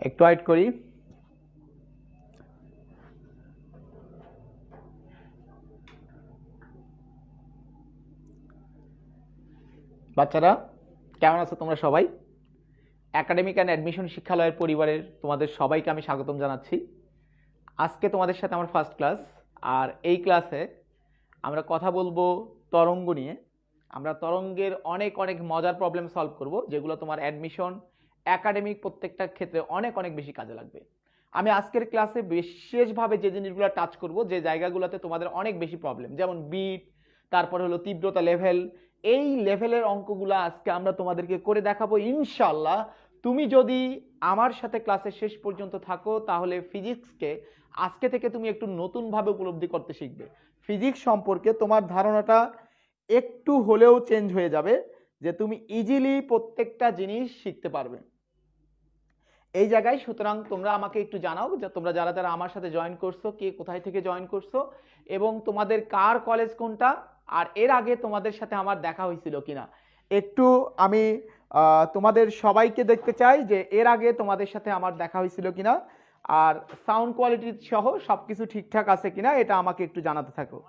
একটু ওয়েট করি। বাচ্চারা কেমন আছো তোমরা সবাই? একাডেমিক অ্যান্ড অ্যাডমিশন শিক্ষালয়ের পরিবারের তোমাদের সবাইকে আমি স্বাগতম জানাচ্ছি। আজকে তোমাদের সাথে আমার ফার্স্ট ক্লাস, আর এই ক্লাসে আমরা কথা বলবো তরঙ্গ নিয়ে। আমরা তরঙ্গের অনেক অনেক মজার প্রবলেম সলভ করব, যেগুলো তোমার অ্যাডমিশন একাডেমিক প্রত্যেকটা ক্ষেত্রে অনেক অনেক বেশি কাজে লাগবে। আমি আজকের ক্লাসে বিশেষভাবে যে জিনিসগুলো টাচ করব, যে জায়গাগুলোতে তোমাদের অনেক বেশি প্রবলেম, যেমন বিট, তারপর হলো তীব্রতা লেভেল, এই লেভেলের অঙ্কগুলো আজকে আমরা তোমাদেরকে করে দেখাবো ইনশাল্লাহ। তুমি যদি আমার সাথে ক্লাসের শেষ পর্যন্ত থাকো তাহলে ফিজিক্সকে আজকে থেকে তুমি একটু নতুনভাবে উপলব্ধি করতে শিখবে। ফিজিক্স সম্পর্কে তোমার ধারণাটা একটু হলেও চেঞ্জ হয়ে যাবে, যে তুমি ইজিলি প্রত্যেকটা জিনিস শিখতে পারবে এই জায়গায়। সুতরাং তোমরা আমাকে একটু জানাও যে তোমরা যারা যারা আমার সাথে জয়েন করছো, কে কোথায় থেকে জয়েন করছো এবং তোমাদের কার কলেজ কোনটা, আর এর আগে তোমাদের সাথে আমার দেখা হয়েছিল কিনা। একটু আমি তোমাদের সবাইকে দেখতে চাই যে এর আগে তোমাদের সাথে আমার দেখা হয়েছিল কিনা, আর সাউন্ড কোয়ালিটি সহ সবকিছু ঠিকঠাক আছে কিনা এটা আমাকে একটু জানাতে থাকো।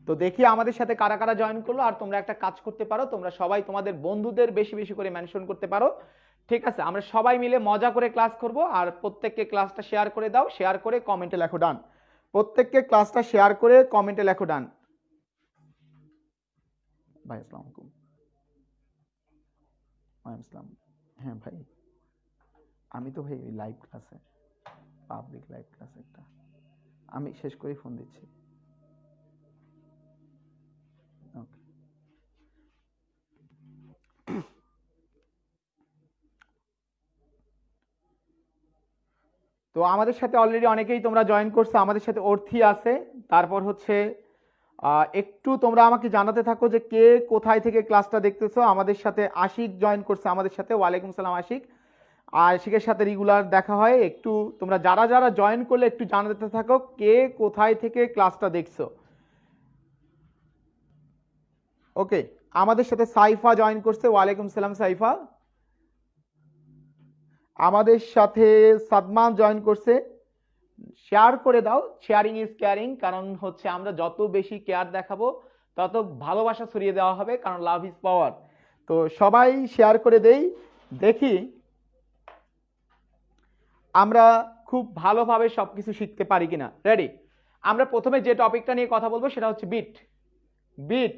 তো দেখি আমাদের সাথে কারা কারা জয়েন করলো। আর তোমরা একটা কাজ করতে পারো, তোমরা সবাই তোমাদের বন্ধুদের বেশি বেশি করে মেনশন করতে পারো, ঠিক আছে? আমরা সবাই মিলে মজা করে ক্লাস করব, আর প্রত্যেককে ক্লাসটা শেয়ার করে দাও, শেয়ার করে কমেন্টে লেখো ডান। প্রত্যেককে ক্লাসটা শেয়ার করে কমেন্টে লেখো ডান। ভাই আসসালামু আলাইকুম। ওয়ালাইকুম আসসালাম। হ্যাঁ ভাই, আমি তো ভাই লাইভ ক্লাসে, পাবলিক লাইভ ক্লাসে একটা, আমি শেষ করেই ফোন দিচ্ছি। ওকে। তো আমাদের সাথে অলরেডি অনেকেই তোমরা জয়েন করছো, আমাদের সাথে অর্থী আছে, তারপর হচ্ছে একটু তোমরা আমাকে জানাতে থাকো যে কে কোথায় থেকে ক্লাসটা দেখতেছো। আমাদের সাথে আশিক জয়েন করছে আমাদের সাথে, ওয়ালাইকুম সালাম আশিক। আশিকের সাথে রেগুলার দেখা হয়। একটু তোমরা যারা যারা জয়েন করলে একটু জানাতে থাকো কে কোথায় থেকে ক্লাসটা দেখছো। ওকে, আমাদের সাথে সাইফা জয়েন করছে, ওয়ালাইকুম সালাম সাইফা। আমাদের সাথে সাদমান জয়েন করছে। শেয়ার করে দাও, শেয়ারিং ইজ কেয়ারিং, কারণ হচ্ছে আমরা যত বেশি কেয়ার দেখাবো তত ভালোবাসা ছড়িয়ে দেওয়া হবে, কারণ লাভ ইজ পাওয়ার। তো সবাই শেয়ার করে দেই, দেখি আমরা খুব ভালোভাবে সবকিছু শিখতে পারি কিনা। রেডি? আমরা প্রথমে যে টপিকটা নিয়ে কথা বলবো সেটা হচ্ছে বিট। বিট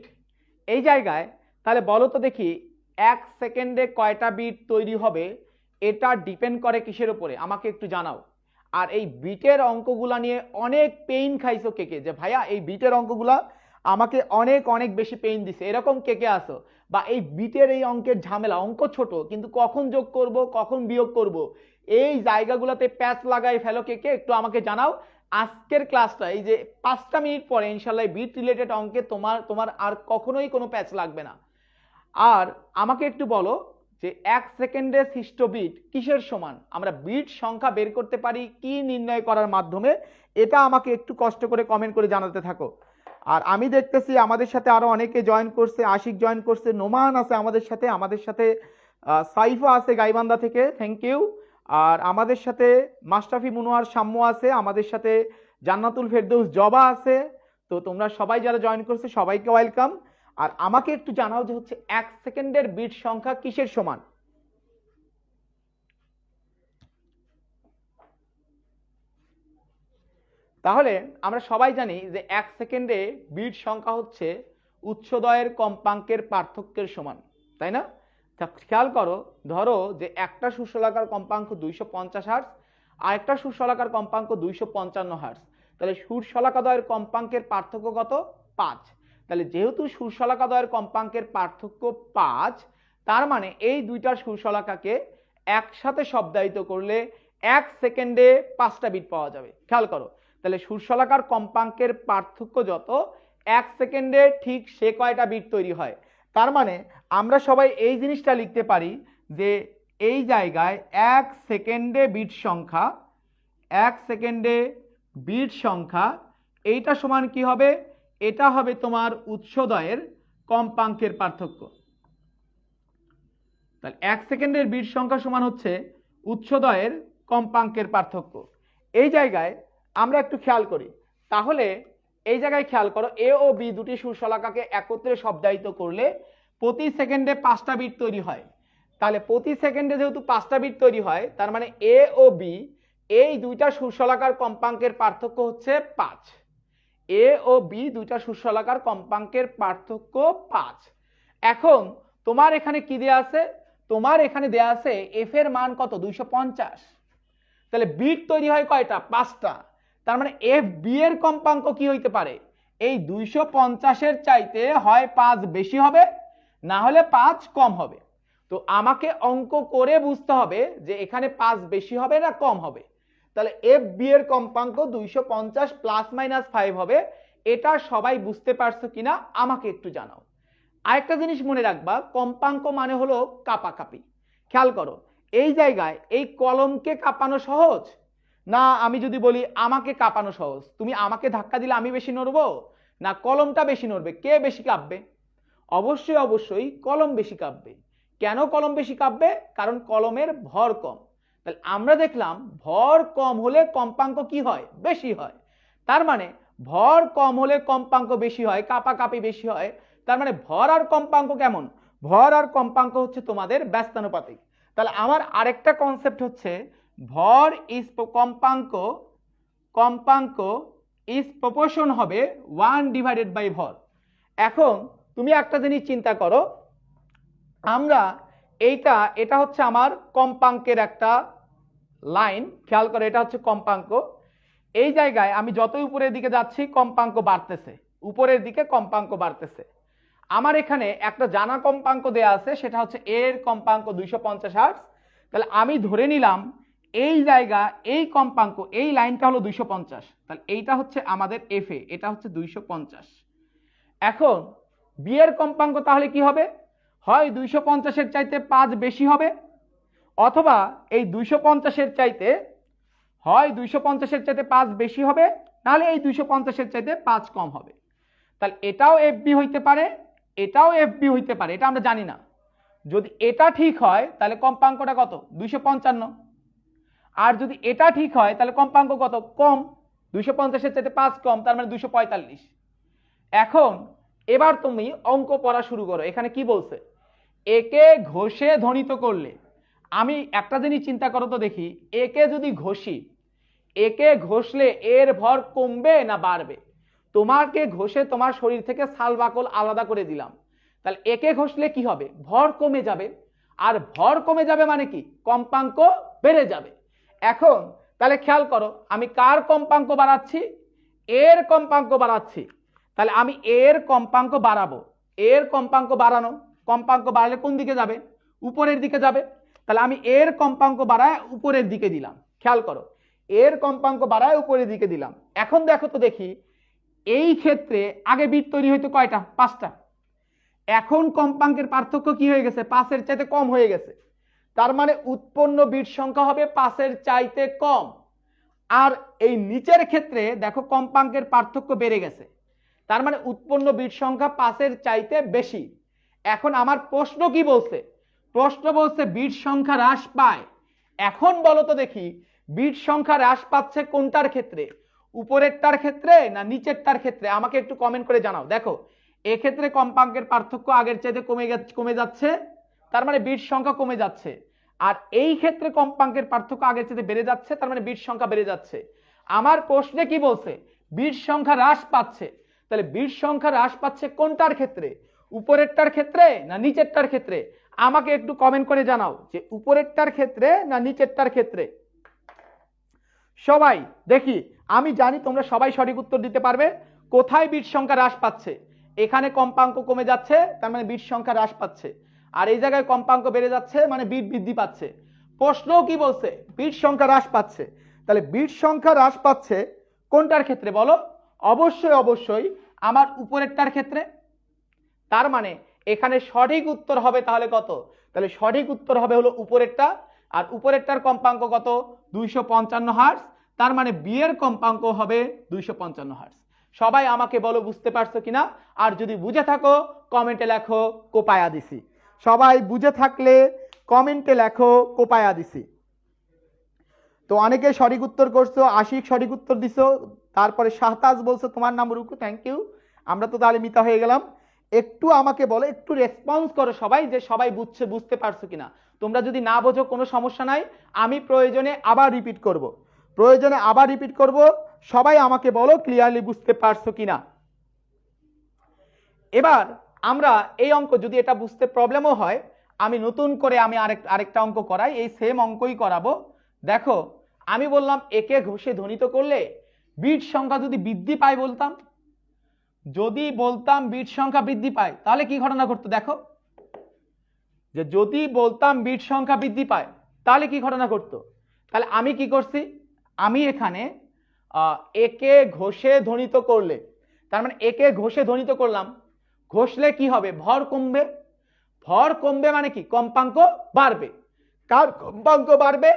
এই জায়গায় তাহলে বলো তো দেখি, 1 সেকেন্ডে কয়টা বিট তৈরি হবে এটা ডিপেন্ড করে কিসের উপরে, আমাকে একটু জানাও। আর এই বিটের অঙ্কগুলা নিয়ে অনেক পেইন খাইছো কে কে, যে ভাইয়া এই বিটের অঙ্কগুলা আমাকে অনেক অনেক বেশি পেইন দিছে, এরকম কে কে আসো? বা এই বিটের এই অঙ্কের ঝামেলা, অঙ্ক ছোট কিন্তু কখন যোগ করব কখন বিয়োগ করব এই জায়গাগুলোতে প্যাচ লাগাই ফেলো কে কে, একটু আমাকে জানাও। আজকের ক্লাসটা এই যে 5টা মিনিট পরে ইনশাল্লাহ বিট রিলেটেড অঙ্কে তোমার তোমার আর কখনোই কোনো প্যাচ লাগবে না। আর আমাকে একটু বলো যে 1 সেকেন্ডে সৃষ্ট বিট কিসের সমান? আমরা বিট সংখ্যা বের করতে পারি কি নির্ণয় করার মাধ্যমে, এটা আমাকে একটু কষ্ট করে কমেন্ট করে জানাতে থাকো। আর আমি দেখতেছি আমাদের সাথে আরো অনেকে জয়েন করছে, আশিক জয়েন করছে, নোমান আছে আমাদের সাথে সাইফা আছে গাইবান্ধা থেকে, থ্যাংক ইউ। আর আমাদের সাথে মাশরাফি মুনোয়ার সাম্য আছে, আমাদের সাথে জান্নাতুল ফেরদৌস জবা আছে। তো তোমরা সবাই যারা জয়েন করছে সবাইকে ওয়েলকাম। আর আমাকে একটু জানাও যে হচ্ছে 1 সেকেন্ডের বিট সংখ্যা কিসের সমান? তাহলে আমরা সবাই জানি যে 1 সেকেন্ডে বিট সংখ্যা হচ্ছে উচ্চদয়ের কম্পাঙ্কের পার্থক্যের সমান, তাই না? খেয়াল করো, ধরো যে একটা সুষলাকার কম্পাঙ্ক 250 হার্টজ আর একটা সুষলাকার কম্পাঙ্ক 255 হার্টজ, তাহলে সুষলাকাদয়ের কম্পাঙ্কের পার্থক্য কত? 5। তাহলে যেহেতু সুষলাকাদয়ের কম্পাঙ্কের পার্থক্য 5, তার মানে এই দুইটা সুষলাকাকে একসাথে শব্দায়িত করলে 1 সেকেন্ডে 5টা বিট পাওয়া যাবে। খেয়াল করো, তাহলে সুষলাকার কম্পাঙ্কের পার্থক্য যত, 1 সেকেন্ডে ঠিক সে কয়টা বিট তৈরি হয়। তার মানে আমরা সবাই এই জিনিসটা লিখতে পারি যে এই জায়গায় 1 সেকেন্ডে বিট সংখ্যা, 1 সেকেন্ডে বিট সংখ্যা এইটা সমান কি হবে? এটা হবে তোমার উৎসদয়ের কম্পাঙ্কের পার্থক্য। তাহলে 1 সেকেন্ডের বিট সংখ্যা সমান হচ্ছে উৎসদয়ের কম্পাঙ্কের পার্থক্য। এই জায়গায় আমরা একটু খেয়াল করি, তাহলে এই জায়গায় খেয়াল করো, এ ও বি দুটি সুরশলাকাকে একত্রে শব্দায়িত করলে প্রতি সেকেন্ডে 5টা বিট তৈরি হয়। তাহলে প্রতি সেকেন্ডে যেহেতু 5টা বিট তৈরি হয়, তার মানে এ ও বি এই দুইটা সুরশলাকার কম্পাঙ্কের পার্থক্য হচ্ছে 5। এ ও বি দুইটা সুরশলাকার কম্পাঙ্কের পার্থক্য 5। এখন তোমার এখানে কি দেয়া আছে? তোমার এখানে দেয়া আছে এফ এর মান কত? 250। তাহলে বিট তৈরি হয় কয়টা? 5টা। তার মানে এফ বি এর কম্পাঙ্ক কি হইতে পারে? এই 250 এর চাইতে হয় 5 বেশি হবে, না হলে 5 কম হবে। তো আমাকে অঙ্ক করে বুঝতে হবে যে এখানে 5 বেশি হবে না কম হবে। তাহলে এফ বি এর কম্পাঙ্ক 250 প্লাস মাইনাস 5 হবে। এটা সবাই বুঝতে পারছো কিনা আমাকে একটু জানাও। আরেকটা জিনিস মনে রাখবা, কম্পাঙ্ক মানে হলো কাপাকাপি। খেয়াল করো, এই জায়গায় এই কলমকে কাঁপানো সহজ না আমি যদি বলি আমাকে কাঁপানো সহজ? তুমি আমাকে ধাক্কা দিলে আমি বেশি নড়বো না কলমটা বেশি নড়বে? কে বেশি কাঁপবে? অবশ্যই অবশ্যই কলম বেশি কাঁপবে। কেন কলম বেশি কাঁপবে? কারণ কলমের ভর কম। তাহলে আমরা দেখলাম ভর কম হলে কম্পাঙ্ক কি হয়? বেশি হয়। তার মানে ভর কম হলে কম্পাঙ্ক বেশি হয়, কাঁপাকাঁপি বেশি হয়। তার মানে ভর আর কম্পাঙ্ক কেমন? ভর আর কম্পাঙ্ক হচ্ছে তোমাদের ব্যস্তানুপাতিক। তাহলে আমার আরেকটা কনসেপ্ট হচ্ছে ভর ইজ কম্পাঙ্ক, কম্পাঙ্ক ইজ প্রপোর্শন হবে 1 ডিভাইডেড বাই ভর। এখন তুমি একটা জিনিস চিন্তা করো, আমরা এটা হচ্ছে আমার কম্পাঙ্কের একটা লাইন। খেয়াল করো, এটা হচ্ছে কম্পাঙ্ক। এই জায়গায় আমি যতই উপরের দিকে যাচ্ছি কম্পাঙ্ক বাড়তেছে, উপরের দিকে কম্পাঙ্ক বাড়তেছে। আমার এখানে একটা জানা কম্পাঙ্ক দেয়া আছে, সেটা হচ্ছে এর কম্পাঙ্ক 250 হার্টজ। তাহলে আমি ধরে নিলাম এই জায়গা এই কম্পাঙ্ক এই লাইনটা হলো 250। তাহলে এইটা হচ্ছে আমাদের এফ এ, এটা হচ্ছে 250। এখন বি এর কম্পাঙ্ক তাহলে কি হবে? হয় 250 এর চাইতে 5 বেশি হবে, অথবা এই 250 এর চাইতে হয় 250 এর চাইতে 5 বেশি হবে, নাহলে এই 250 এর চাইতে 5 কম হবে। তাহলে এটাও এফ বি হইতে পারে, এটাও এফ বি হইতে পারে, এটা আমরা জানি না। যদি এটা ঠিক হয় তাহলে কম্পাঙ্কটা কত? 255। আর যদি এটা ঠিক হয় তাহলে কম্পাঙ্ক কত? কম। 250 এর চাইতে 5 কম, তার মানে 245। এখন এবার তুমি অঙ্ক পড়া শুরু করো। এখানে কি বলছে? একে ঘষে ধ্বনিত করলে, আমি একটা জিনিস চিন্তা করো তো দেখি, একে যদি ঘষি, একে ঘষলে এর ভর কমবে না বাড়বে? তোমাকে ঘষে তোমার শরীর থেকে ছাল বাকল আলাদা করে দিলাম, তাহলে একে ঘষলে কি হবে? ভর কমে যাবে। আর ভর কমে যাবে মানে কি? কম্পাঙ্ক বেড়ে যাবে। এখন তাহলে খেয়াল করো, আমি কার কম্পাঙ্ক বাড়াচ্ছি? এর কম্পাঙ্ক বাড়াচ্ছি। তাহলে আমি এর কম্পাঙ্ক বাড়াবো। এর কম্পাঙ্ক বাড়ানো, কম্পাঙ্ক বাড়ালে কোন দিকে যাবে? উপরের দিকে যাবে। তাহলে আমি এর কম্পাঙ্ক বাড়ায় উপরের দিকে দিলাম। খেয়াল করো, এর কম্পাঙ্ক বাড়ায় উপরের দিকে দিলাম। এখন দেখো তো দেখি, এই ক্ষেত্রে আগে বিট তৈরি হইতো কয়টা? 5টা। এখন কম্পাঙ্কের পার্থক্য কি হয়ে গেছে? 5 এর চাইতে কম হয়ে গেছে। তার মানে উৎপন্ন বিট সংখ্যা হবে 5 এর চাইতে কম। আর এই নিচের ক্ষেত্রে দেখো কম্পাঙ্কের পার্থক্য বেড়ে গেছে, তার মানে উৎপন্ন বিট সংখ্যা 5 এর চাইতে বেশি। এখন আমার প্রশ্ন কি বলছে? প্রশ্ন বলছে বিট সংখ্যা হ্রাস পায়। এখন বলো তো দেখি, বিট সংখ্যা হ্রাস পাচ্ছে কোনটার ক্ষেত্রে? উপরেরটার ক্ষেত্রে না নিচেরটার ক্ষেত্রে? আমাকে একটু কমেন্ট করে জানাও। দেখো এক্ষেত্রে কম্পাঙ্কের পার্থক্য আগের চাইতে কমে যাচ্ছে, তার মানে বিট সংখ্যা কমে যাচ্ছে। আর এই ক্ষেত্রে কম্পাঙ্কের পার্থক্য আগের চাইতে বেড়ে যাচ্ছে, তার মানে বিট সংখ্যা বেড়ে যাচ্ছে। আমার প্রশ্নে কি বলছে? বিট সংখ্যা হ্রাস পাচ্ছে। তাহলে বিট সংখ্যা হ্রাস পাচ্ছে কোনটার ক্ষেত্রে? উপরেরটার ক্ষেত্রে না নিচেরটার ক্ষেত্রে? আমাকে একটু কমেন্ট করে জানাও যে উপরেরটার ক্ষেত্রে না নিচেরটার ক্ষেত্রে। সবাই দেখি, আমি জানি তোমরা সবাই সঠিক উত্তর দিতে পারবে। কোথায় বিট সংখ্যা হ্রাস পাচ্ছে? এখানে কম্পাঙ্ক কমে যাচ্ছে, তার মানে বিট সংখ্যা হ্রাস পাচ্ছে। আর এই জায়গায় কম্পাঙ্ক বেড়ে যাচ্ছে, মানে বিট বৃদ্ধি পাচ্ছে। প্রশ্নও কি বলছে? বিট সংখ্যা হ্রাস পাচ্ছে। তাহলে বিট সংখ্যা হ্রাস পাচ্ছে কোনটার ক্ষেত্রে বলো? অবশ্যই অবশ্যই আমার উপরেরটার ক্ষেত্রে। তার মানে এখানে সঠিক উত্তর হবে তাহলে কত? তাহলে সঠিক উত্তর হবে হলো উপরেরটা। আর উপরেরটার কম্পাঙ্ক কত? 255 হার্টজ। তার মানে বি এর কম্পাঙ্ক হবে 255 হার্টজ। সবাই আমাকে বলো বুঝতে পারছো কিনা? আর যদি বুঝে থাকো কমেন্টে লেখো কোপায়া দিছি। সবাই বুঝে থাকলে কমেন্টে লেখো কোপায়া দিছি। তো অনেকে সঠিক উত্তর করছো, আশিক সঠিক উত্তর দিছো, তারপরে শাহতাজ বলছো তোমার নাম রুকু, থ্যাংক ইউ। আমরা তো তাহলে মিতা হয়ে গেলাম। একটু আমাকে বলো, একটু রেসপন্স করো সবাই, যে সবাই বুঝতে পারছো কিনা। তোমরা যদি না বোঝো কোনো সমস্যা নাই, আমি প্রয়োজনে আবার রিপিট করব, সবাই আমাকে বলো ক্লিয়ারলি বুঝতে পারছো কিনা। এবার আমরা এই অঙ্ক, যদি এটা বুঝতে প্রবলেমও হয়, আমি নতুন করে আরেকটা অঙ্ক করাই, এই সেম অঙ্কই করাবো। দেখো, আমি বললাম একে ঘষে ধ্বনিত করলে বিট সংখ্যা যদি বৃদ্ধি পায় বলতাম, যদি বলতাম বিট সংখ্যা বৃদ্ধি পায় তাহলে কি ঘটনা ঘটতো। দেখো, যে যদি বলতাম বিট সংখ্যা বৃদ্ধি পায় তাহলে কি ঘটনা ঘটতো। তাহলে আমি কি করছি, আমি এখানে একে ঘষে ধ্বনিত করলে, তার মানে একে ঘষে ধ্বনিত করলাম, ঘষলে কি হবে, ভর কমবে। ভর কমবে মানে কি, কম্পাঙ্ক বাড়বে। কার কম্পাঙ্ক বাড়বে,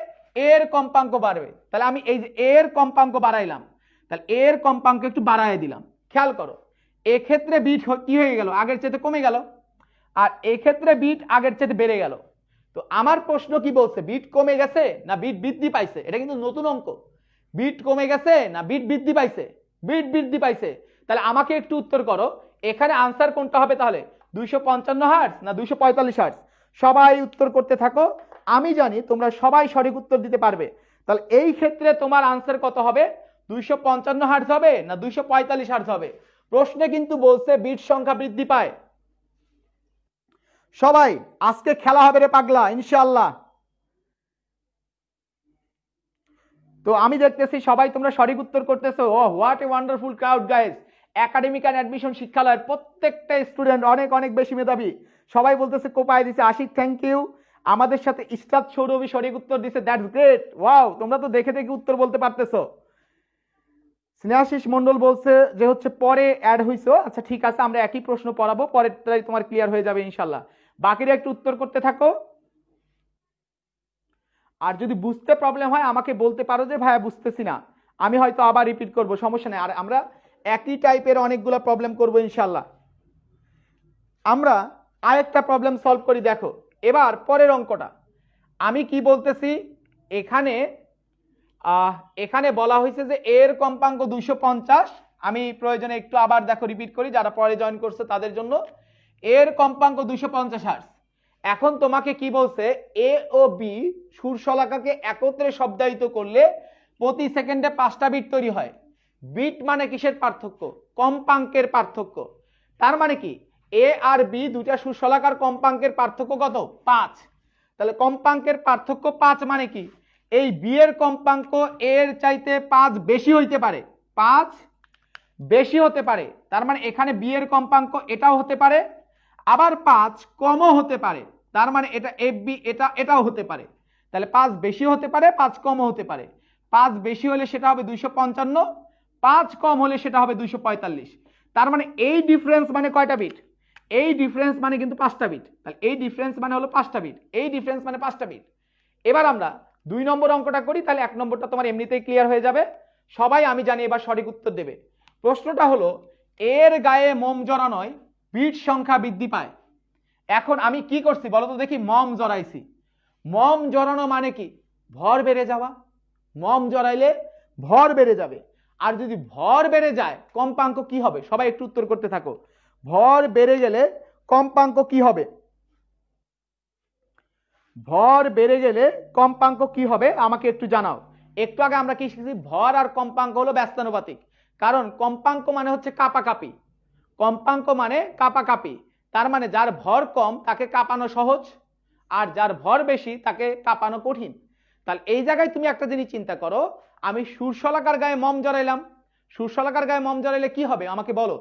এর কম্পাঙ্ক বাড়বে। তাহলে আমি এই যে এর কম্পাঙ্ক বাড়াইলাম, তাহলে এর কম্পাঙ্ক একটু বাড়ায় দিলাম। খেয়াল করো, এক্ষেত্রে বিট কি হয়ে গেল, আগের চেয়ে কমে গেল, আর এক্ষেত্রে বিট আগের চেয়ে বেড়ে গেল। তো আমার প্রশ্ন কি বলছে, বিট কমে গেছে না বিট বৃদ্ধি পাইছে। এটা কিন্তু নতুন অঙ্ক। বিট কমে গেছে না বিট বৃদ্ধি পাইছে, বিট বৃদ্ধি পাইছে। তাহলে আমাকে একটু উত্তর করো, এখানে আনসার কোনটা হবে তাহলে, 255 হার্টজ না 245 হার্টজ। সবাই উত্তর করতে থাকো, আমি জানি তোমরা সবাই সঠিক উত্তর দিতে পারবে। তাহলে এই ক্ষেত্রে তোমার আনসার কত হবে, 255 হার্টজ হবে না 245 হার্টজ হবে। প্রশ্নে কিন্তু বলছে বিট সংখ্যা বৃদ্ধি পায়। সবাই আজকে খেলা হবে রে পাগলা, ইনশাআল্লাহ। তো আমি দেখতেছি সবাই তোমরা সঠিক উত্তর করতেছো। Oh what a wonderful crowd guys. Academic and admission শিক্ষালয়ের প্রত্যেকটা স্টুডেন্ট অনেক অনেক বেশি মেধাবী। সবাই বলতেছে কোপায় দিছে। Ashik thank you. আমাদের সাথে ইস্তাদ সৌরভী সঠিক উত্তর দিছে, দ্যাটস গ্রেট, ওয়াও। তোমরা তো দেখে দেখে উত্তর বলতে পারতেছো। স্নেহাশিস মন্ডল বলছে যে হচ্ছে পরে অ্যাড হইছো। আচ্ছা ঠিক আছে, আমরা একই প্রশ্ন পড়াবো, পরেরটাই তোমার ক্লিয়ার হয়ে যাবে ইনশাল্লাহ। বাকিরা একটু উত্তর করতে থাকো। আর যদি বুঝতে প্রবলেম হয় আমাকে বলতে পারো যে ভাইয়া বুঝতেছি না, আমি হয়তো আবার রিপিট করব, সমস্যা নেই। আর আমরা একই টাইপের অনেকগুলো প্রবলেম করব ইনশাল্লাহ। আমরা আরেকটা প্রবলেম সলভ করি। দেখো এবার পরের অঙ্কটা আমি কি বলতেছি, এখানে এখানে বলা হয়েছে যে এর কম্পাঙ্ক 250। আমি প্রয়োজনে একটু আবার দেখো রিপিট করি, যারা পরে জয়েন করছে তাদের জন্য। এর কম্পাঙ্ক 250 হার্টজ। এখন তোমাকে কি বলছে, এ ও বি সুরশলাকাকে একত্রে শব্দায়িত করলে প্রতি সেকেন্ডে 5টা বিট তৈরি হয়। বিট মানে কিসের পার্থক্য, কম্পাঙ্কের পার্থক্য। তার মানে কি, এ আর বি দুইটা সুরশলাকার কম্পাঙ্কের পার্থক্য কত, 5। তাহলে কম্পাঙ্কের পার্থক্য 5 মানে কি, এই বি এর কম্পাঙ্ক এর চাইতে 5 বেশি হইতে পারে, 5 বেশি হতে পারে। তার মানে এখানে বি এর কম্পাঙ্ক এটাও হতে পারে, আবার 5 কমও হতে পারে। তার মানে এটা এফ বি এটাও হতে পারে। তাহলে 5 বেশি হতে পারে, 5 কমও হতে পারে। 5 বেশি হলে সেটা হবে 255, 5 কম হলে সেটা হবে 245। তার মানে এই ডিফারেন্স মানে কয়টা বিট, এই ডিফারেন্স মানে কিন্তু 5টা বিট। তাহলে এই ডিফারেন্স মানে হলো 5টা বিট, এই ডিফারেন্স মানে 5টা বিট। এবার আমরা 2 নম্বর অঙ্কটা করি, তাহলে 1 নম্বরটা তোমার এমনিতেই ক্লিয়ার হয়ে যাবে। সবাই আমি জানি এবার সঠিক উত্তর দেবে। প্রশ্নটা হলো, এর গায়ে মোম জড়ানোয় বিট সংখ্যা বৃদ্ধি পায়। এখন আমি কি করছি বলো তো দেখি, মম জড়াইছি। মম জড়ানো মানে কি, ভর বেড়ে যাওয়া। মম জড়াইলে ভর বেড়ে যাবে। আর যদি ভর বেড়ে যায় কম্পাঙ্ক কি হবে, সবাই একটু উত্তর করতে থাকো। ভর বেড়ে গেলে কম্পাঙ্ক কি হবে, ভর বেড়ে গেলে কম্পাঙ্ক কি হবে আমাকে একটু জানাও। একটু আগে আমরা কি শিখেছি, ভর আর কম্পাঙ্ক হলো ব্যস্তানুপাতিক। কারণ কম্পাঙ্ক মানে হচ্ছে কাপাকাপি, কম্পাঙ্ক মানে কাপাকাপি। তার মানে যার ভর কম তাকে কাঁপানো সহজ, আর যার ভর বেশি তাকে কাঁপানো কঠিন। তাহলে এই জায়গায় তুমি একটা জিনিস চিন্তা করো, আমি সুরশলাকার গায়ে মম জড়াইলাম, সুরশলাকার গায়ে মম জড়াইলে কি হবে আমাকে বলো,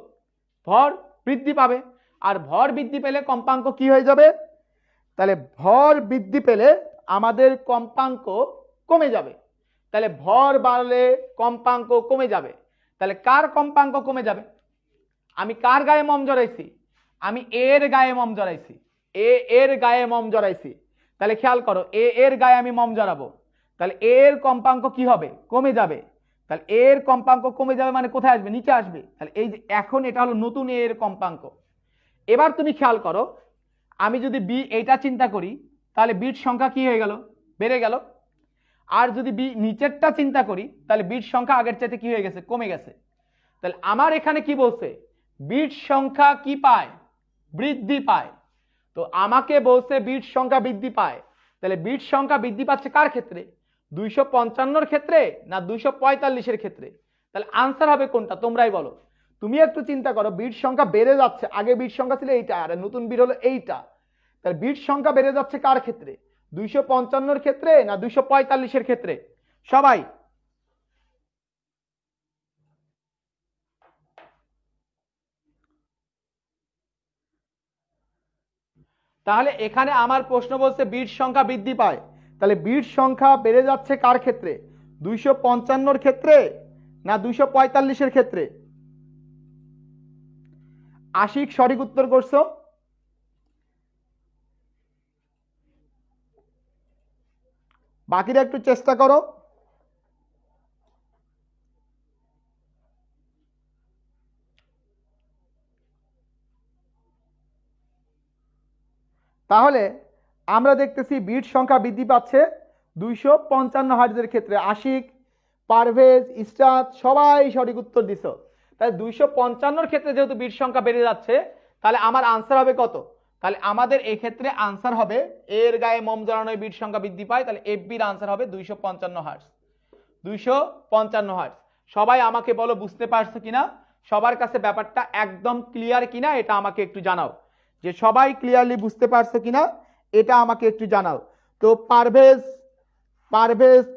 ভর বৃদ্ধি পাবে। আর ভর বৃদ্ধি পেলে কম্পাঙ্ক কি হয়ে যাবে, তাহলে ভর বৃদ্ধি পেলে আমাদের কম্পাঙ্ক কমে যাবে। তাহলে ভর বাড়লে কম্পাঙ্ক কমে যাবে। তাহলে কার কম্পাঙ্ক কমে যাবে, আমি কার গায়ে মম জড়াইছি, আমি এর গায়ে মম জড়াইছি, এর গায়ে মম জড়াইছি। তাহলে খেয়াল করো, এর গায়ে আমি মম জড়াবো, তাহলে এর কম্পাঙ্ক কি হবে, কমে যাবে। তাহলে এর কম্পাঙ্ক কমে যাবে মানে কোথায় আসবে, নিচে আসবে। তাহলে এই যে এখন এটা হলো নতুন এর কম্পাঙ্ক। এবার তুমি খেয়াল করো, আমি যদি বি এইটা চিন্তা করি, তাহলে বিট সংখ্যা কি হয়ে গেল, বেড়ে গেল। আর যদি নিচেরটা চিন্তা করি তাহলে বিট সংখ্যা আগের চাইতে কি হয়ে গেছে, কমে গেছে। তাহলে আমার এখানে কি বলছে, বিট সংখ্যা কি পায়, বৃদ্ধি পায়। তো আমাকে বলছে বিট সংখ্যা বৃদ্ধি পায়, তাহলে বিট সংখ্যা বৃদ্ধি পাচ্ছে কার ক্ষেত্রে, 255 ক্ষেত্রে না 245 ক্ষেত্রে? তাহলে আনসার হবে কোনটা, তোমরাই বলো। তুমি একটু চিন্তা করো, বিট সংখ্যা বেড়ে যাচ্ছে, আগে বিট সংখ্যা ছিল এইটা আর নতুন বিট হলো এইটা, তাহলে বিট সংখ্যা বেড়ে যাচ্ছে কার ক্ষেত্রে, 255 ক্ষেত্রে না 245 ক্ষেত্রে? সবাই তাহলে এখানে আমার প্রশ্ন বলছে বিট সংখ্যা বৃদ্ধি পায়, তাহলে বিট সংখ্যা বেড়ে যাচ্ছে কার ক্ষেত্রে, 255 ক্ষেত্রে না 245 ক্ষেত্রে? আশিক সঠিক উত্তর করছো, বাকিরা একটু চেষ্টা করো। তাহলে আমরা দেখতেছি বিট সংখ্যা বৃদ্ধি পাচ্ছে 255 হার্টজের ক্ষেত্রে। আশিক, পারভেজ, ইস্টাদ সবাই সঠিক উত্তর দিছ। তাহলে 255 ক্ষেত্রে যেহেতু বিট সংখ্যা বেড়ে যাচ্ছে, তাহলে আমার আনসার হবে কত? তাহলে আমাদের এই ক্ষেত্রে আনসার হবে, এর গায়ে মম জ্বালানোয় বিট সংখ্যা বৃদ্ধি পায়, তাহলে এফবির আনসার হবে 255 হার্টজ। 255 হার্টজ। সবাই আমাকে বলো বুঝতে পারছো কিনা, সবার কাছে ব্যাপারটা একদম ক্লিয়ার কিনা এটা আমাকে একটু জানাও, যে সবাই ক্লিয়ারলি বুঝতে পারছো কিনা এটা আমাকে একটু জানাও। তো পারভেজ,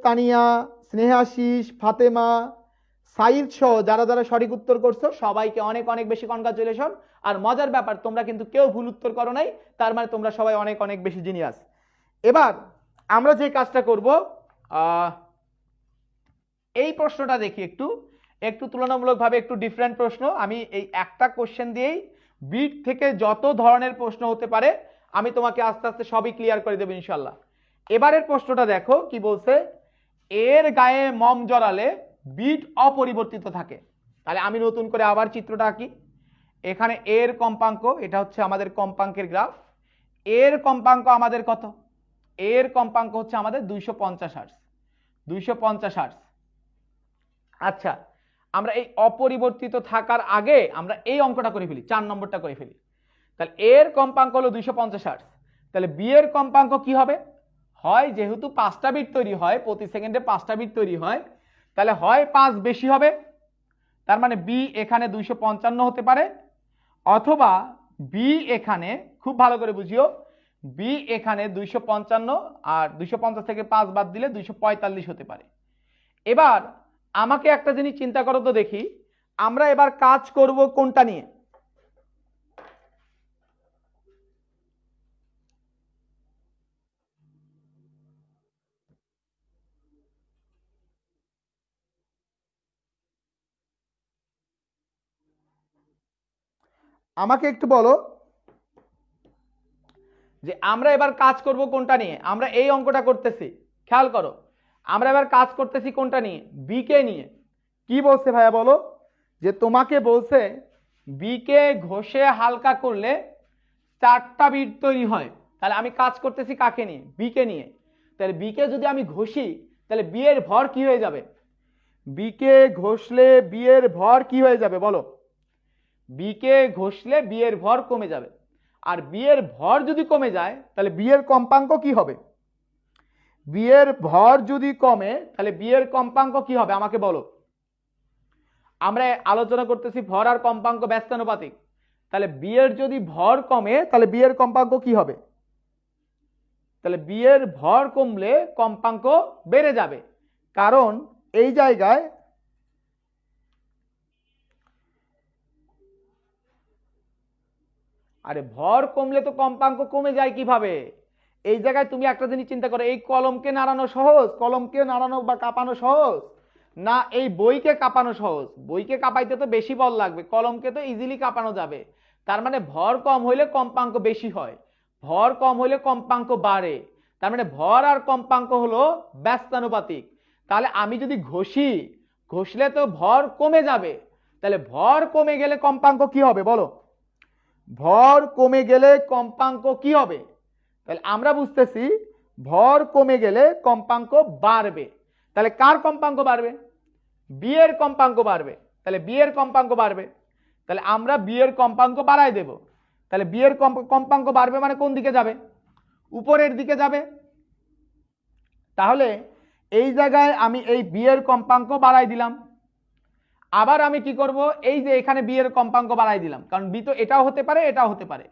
তানিয়া, স্নেহাশিস, ফাতেমা, সাইদ সহ যারা যারা সঠিক উত্তর করছো সবাইকে অনেক অনেক বেশি কনগ্রাচুলেশন। আর মজার ব্যাপার, তোমরা কিন্তু কেউ ভুল উত্তর করো নাই, তার মানে তোমরা সবাই অনেক অনেক বেশি জিনিয়াস। এবার আমরা যে কাজটা করব, এই প্রশ্নটা দেখি একটু একটু তুলনামূলকভাবে একটু ডিফারেন্ট প্রশ্ন। আমি এই একটা কোশ্চেন দিয়েই বিট থেকে যত ধরনের প্রশ্ন হতে পারে আমি তোমাকে আস্তে আস্তে সবই ক্লিয়ার করে দেবো ইনশাল্লাহ। এবারের প্রশ্নটা দেখো কি বলছে, এর গায়ে মম জড়ালে বিট অপরিবর্তিত থাকে। তাহলে আমি নতুন করে আবার চিত্রটা আঁকি। এখানে এর কম্পাঙ্ক, এটা হচ্ছে আমাদের কম্পাঙ্কের গ্রাফ। এর কম্পাঙ্ক আমাদের কত, এর কম্পাঙ্ক হচ্ছে আমাদের 250 হার্টজ, 250 হার্টজ। আচ্ছা, আমরা এই অপরিবর্তিত থাকার আগে আমরা এই অঙ্কটা করে ফেলি, 4 নম্বরটা করে ফেলি। তাহলে এর কম্পাঙ্ক হলো 250 হার্টজ, তাহলে বি এর কম্পাঙ্ক কি হবে, হয় যেহেতু 5টা বিট তৈরি হয়, প্রতি সেকেন্ডে 5টা বিট তৈরি হয়, তাহলে হয় 5 বেশি হবে, তার মানে বি এখানে 255 হতে পারে, অথবা বি এখানে, খুব ভালো করে বুঝিও, বি এখানে 255 আর 250 থেকে 5 বাদ দিলে 245 হতে পারে। এবার আমাকে একটা জিনিস চিন্তা করো তো দেখি, আমরা এবার কাজ করব কোনটা নিয়ে, আমাকে একটু বলো যে আমরা এবার কাজ করব কোনটা নিয়ে। আমরা এই অঙ্কটা করতেছি, খেয়াল করো, আমরা এবার কাজ করতেছি কোনটা নিয়ে, বি কে নিয়ে। কি বলছে ভাইয়া বলো, যে তোমাকে বলছে বি কে ঘষে হালকা করলে 4টা বিট তৈরি হয়। তাহলে আমি কাজ করতেছি কাকে নিয়ে, বি কে নিয়ে। তাহলে বি কে যদি আমি ঘষি তাহলে বি এর ভর কি হয়ে যাবে, বি কে ঘষলে বি এর ভর কি হয়ে যাবে বলো, বি কে ঘষলে বি এর ভর কমে যাবে। আর বি এর ভর যদি কমে যায় তাহলে বি এর কম্পাঙ্ক কি হবে, বি এর ভর যদি কমে তাহলে বি এর কম্পাঙ্ক কি হবে আমাকে বলো। আমরা আলোচনা করতেছি ভর আর কম্পাঙ্ক ব্যস্তানুপাতিক, তাহলে বি এর যদি ভর কমে তাহলে বি এর কম্পাঙ্ক কি হবে, তাহলে বি এর ভর কমলে কম্পাঙ্ক বেড়ে যাবে। কারণ এই জায়গায় আরে ভর কমলে তো কম্পাঙ্ক কমে যায় কিভাবে, এই জায়গায় তুমি একটা জিনিস চিন্তা করো, এই কলমকে নাড়ানো সহজ, কলমকে নাড়ানো বা কাঁপানো সহজ না এই বইকে কাঁপানো সহজ? বইকে কাঁপাইতে তো বেশি বল লাগবে, কলমকে তো ইজিলি কাঁপানো যাবে। তার মানে ভর কম হইলে কম্পাঙ্ক বেশি হয়, ভর কম হইলে কম্পাঙ্ক বাড়ে, তার মানে ভর আর কম্পাঙ্ক হলো ব্যস্তানুপাতিক। তাহলে আমি যদি ঘষি, ঘষলে তো ভর কমে যাবে, তাহলে ভর কমে গেলে কম্পাঙ্ক কি হবে বলো, ভর কমে গেলে কম্পাঙ্ক কি হবে, তাহলে আমরা বুঝতেছি ভর কমে গেলে কম্পাঙ্ক বাড়বে। তাহলে কার কম্পাঙ্ক বাড়বে? বি এর কম্পাঙ্ক বাড়বে। তাহলে বি এর কম্পাঙ্ক বাড়বে, তাহলে আমরা বি এর কম্পাঙ্ক বাড়াই দেব। তাহলে বি এর কম্পাঙ্ক বাড়বে মানে কোন দিকে যাবে? উপরের দিকে যাবে। তাহলে এই জায়গায় আমি এই বি এর কম্পাঙ্ক বাড়াই দিলাম। আবার আমি কি করব, এই যে এখানে বি এর কম্পাঙ্ক বাড়াই দিলাম, কারণ বি তো এটাও হতে পারে এটাও হতে পারে।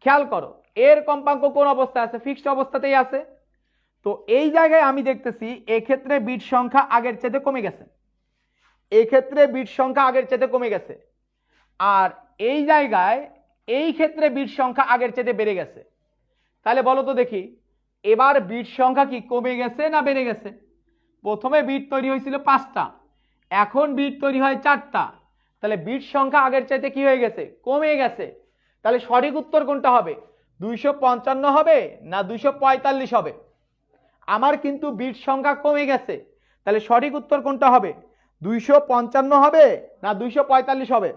খেয়াল করো এর কম্পাঙ্ক কোন অবস্থায় আছে? ফিক্সড অবস্থাতেই আছে। তো এই জায়গায় আমি দেখতেছি এক্ষেত্রে বিট সংখ্যা আগের চেয়ে কমে গেছে, এক্ষেত্রে বিট সংখ্যা আগের চেয়ে কমে গেছে, আর এই জায়গায় এই ক্ষেত্রে বিট সংখ্যা আগের চেয়ে বেড়ে গেছে। তাহলে বলো তো দেখি এবার বিট সংখ্যা কি কমে গেছে না বেড়ে গেছে? প্রথমে বিট তৈরি হয়েছিল 5টা, এখন বিট তৈরি হয় 4টা। তাহলে বিট সংখ্যা আগের চাইতে কি হয়ে গেছে? কমে গেছে। তাহলে সঠিক উত্তর কোনটা হবে? 255 হবে না 245 হবে? আমার কিন্তু বিট সংখ্যা কমে গেছে, তাহলে সঠিক উত্তর কোনটা হবে? 255 হবে না 245 হবে?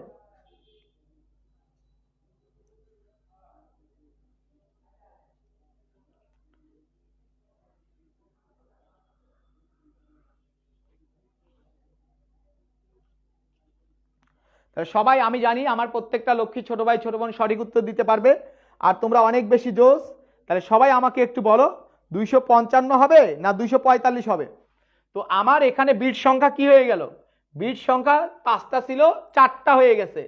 তাহলে সবাই, আমি জানি আমার প্রত্যেকটা লক্ষ্মী ছোট ভাই ছোট বোন সঠিক উত্তর দিতে পারবে, আর তোমরা অনেক বেশি জোশ। তাহলে সবাই আমাকে একটু বলো 255 হবে না 245 হবে? তো আমার এখানে বিট সংখ্যা কি হয়ে গেল? বিট সংখ্যা 5টা ছিল 4টা হয়ে গেছে,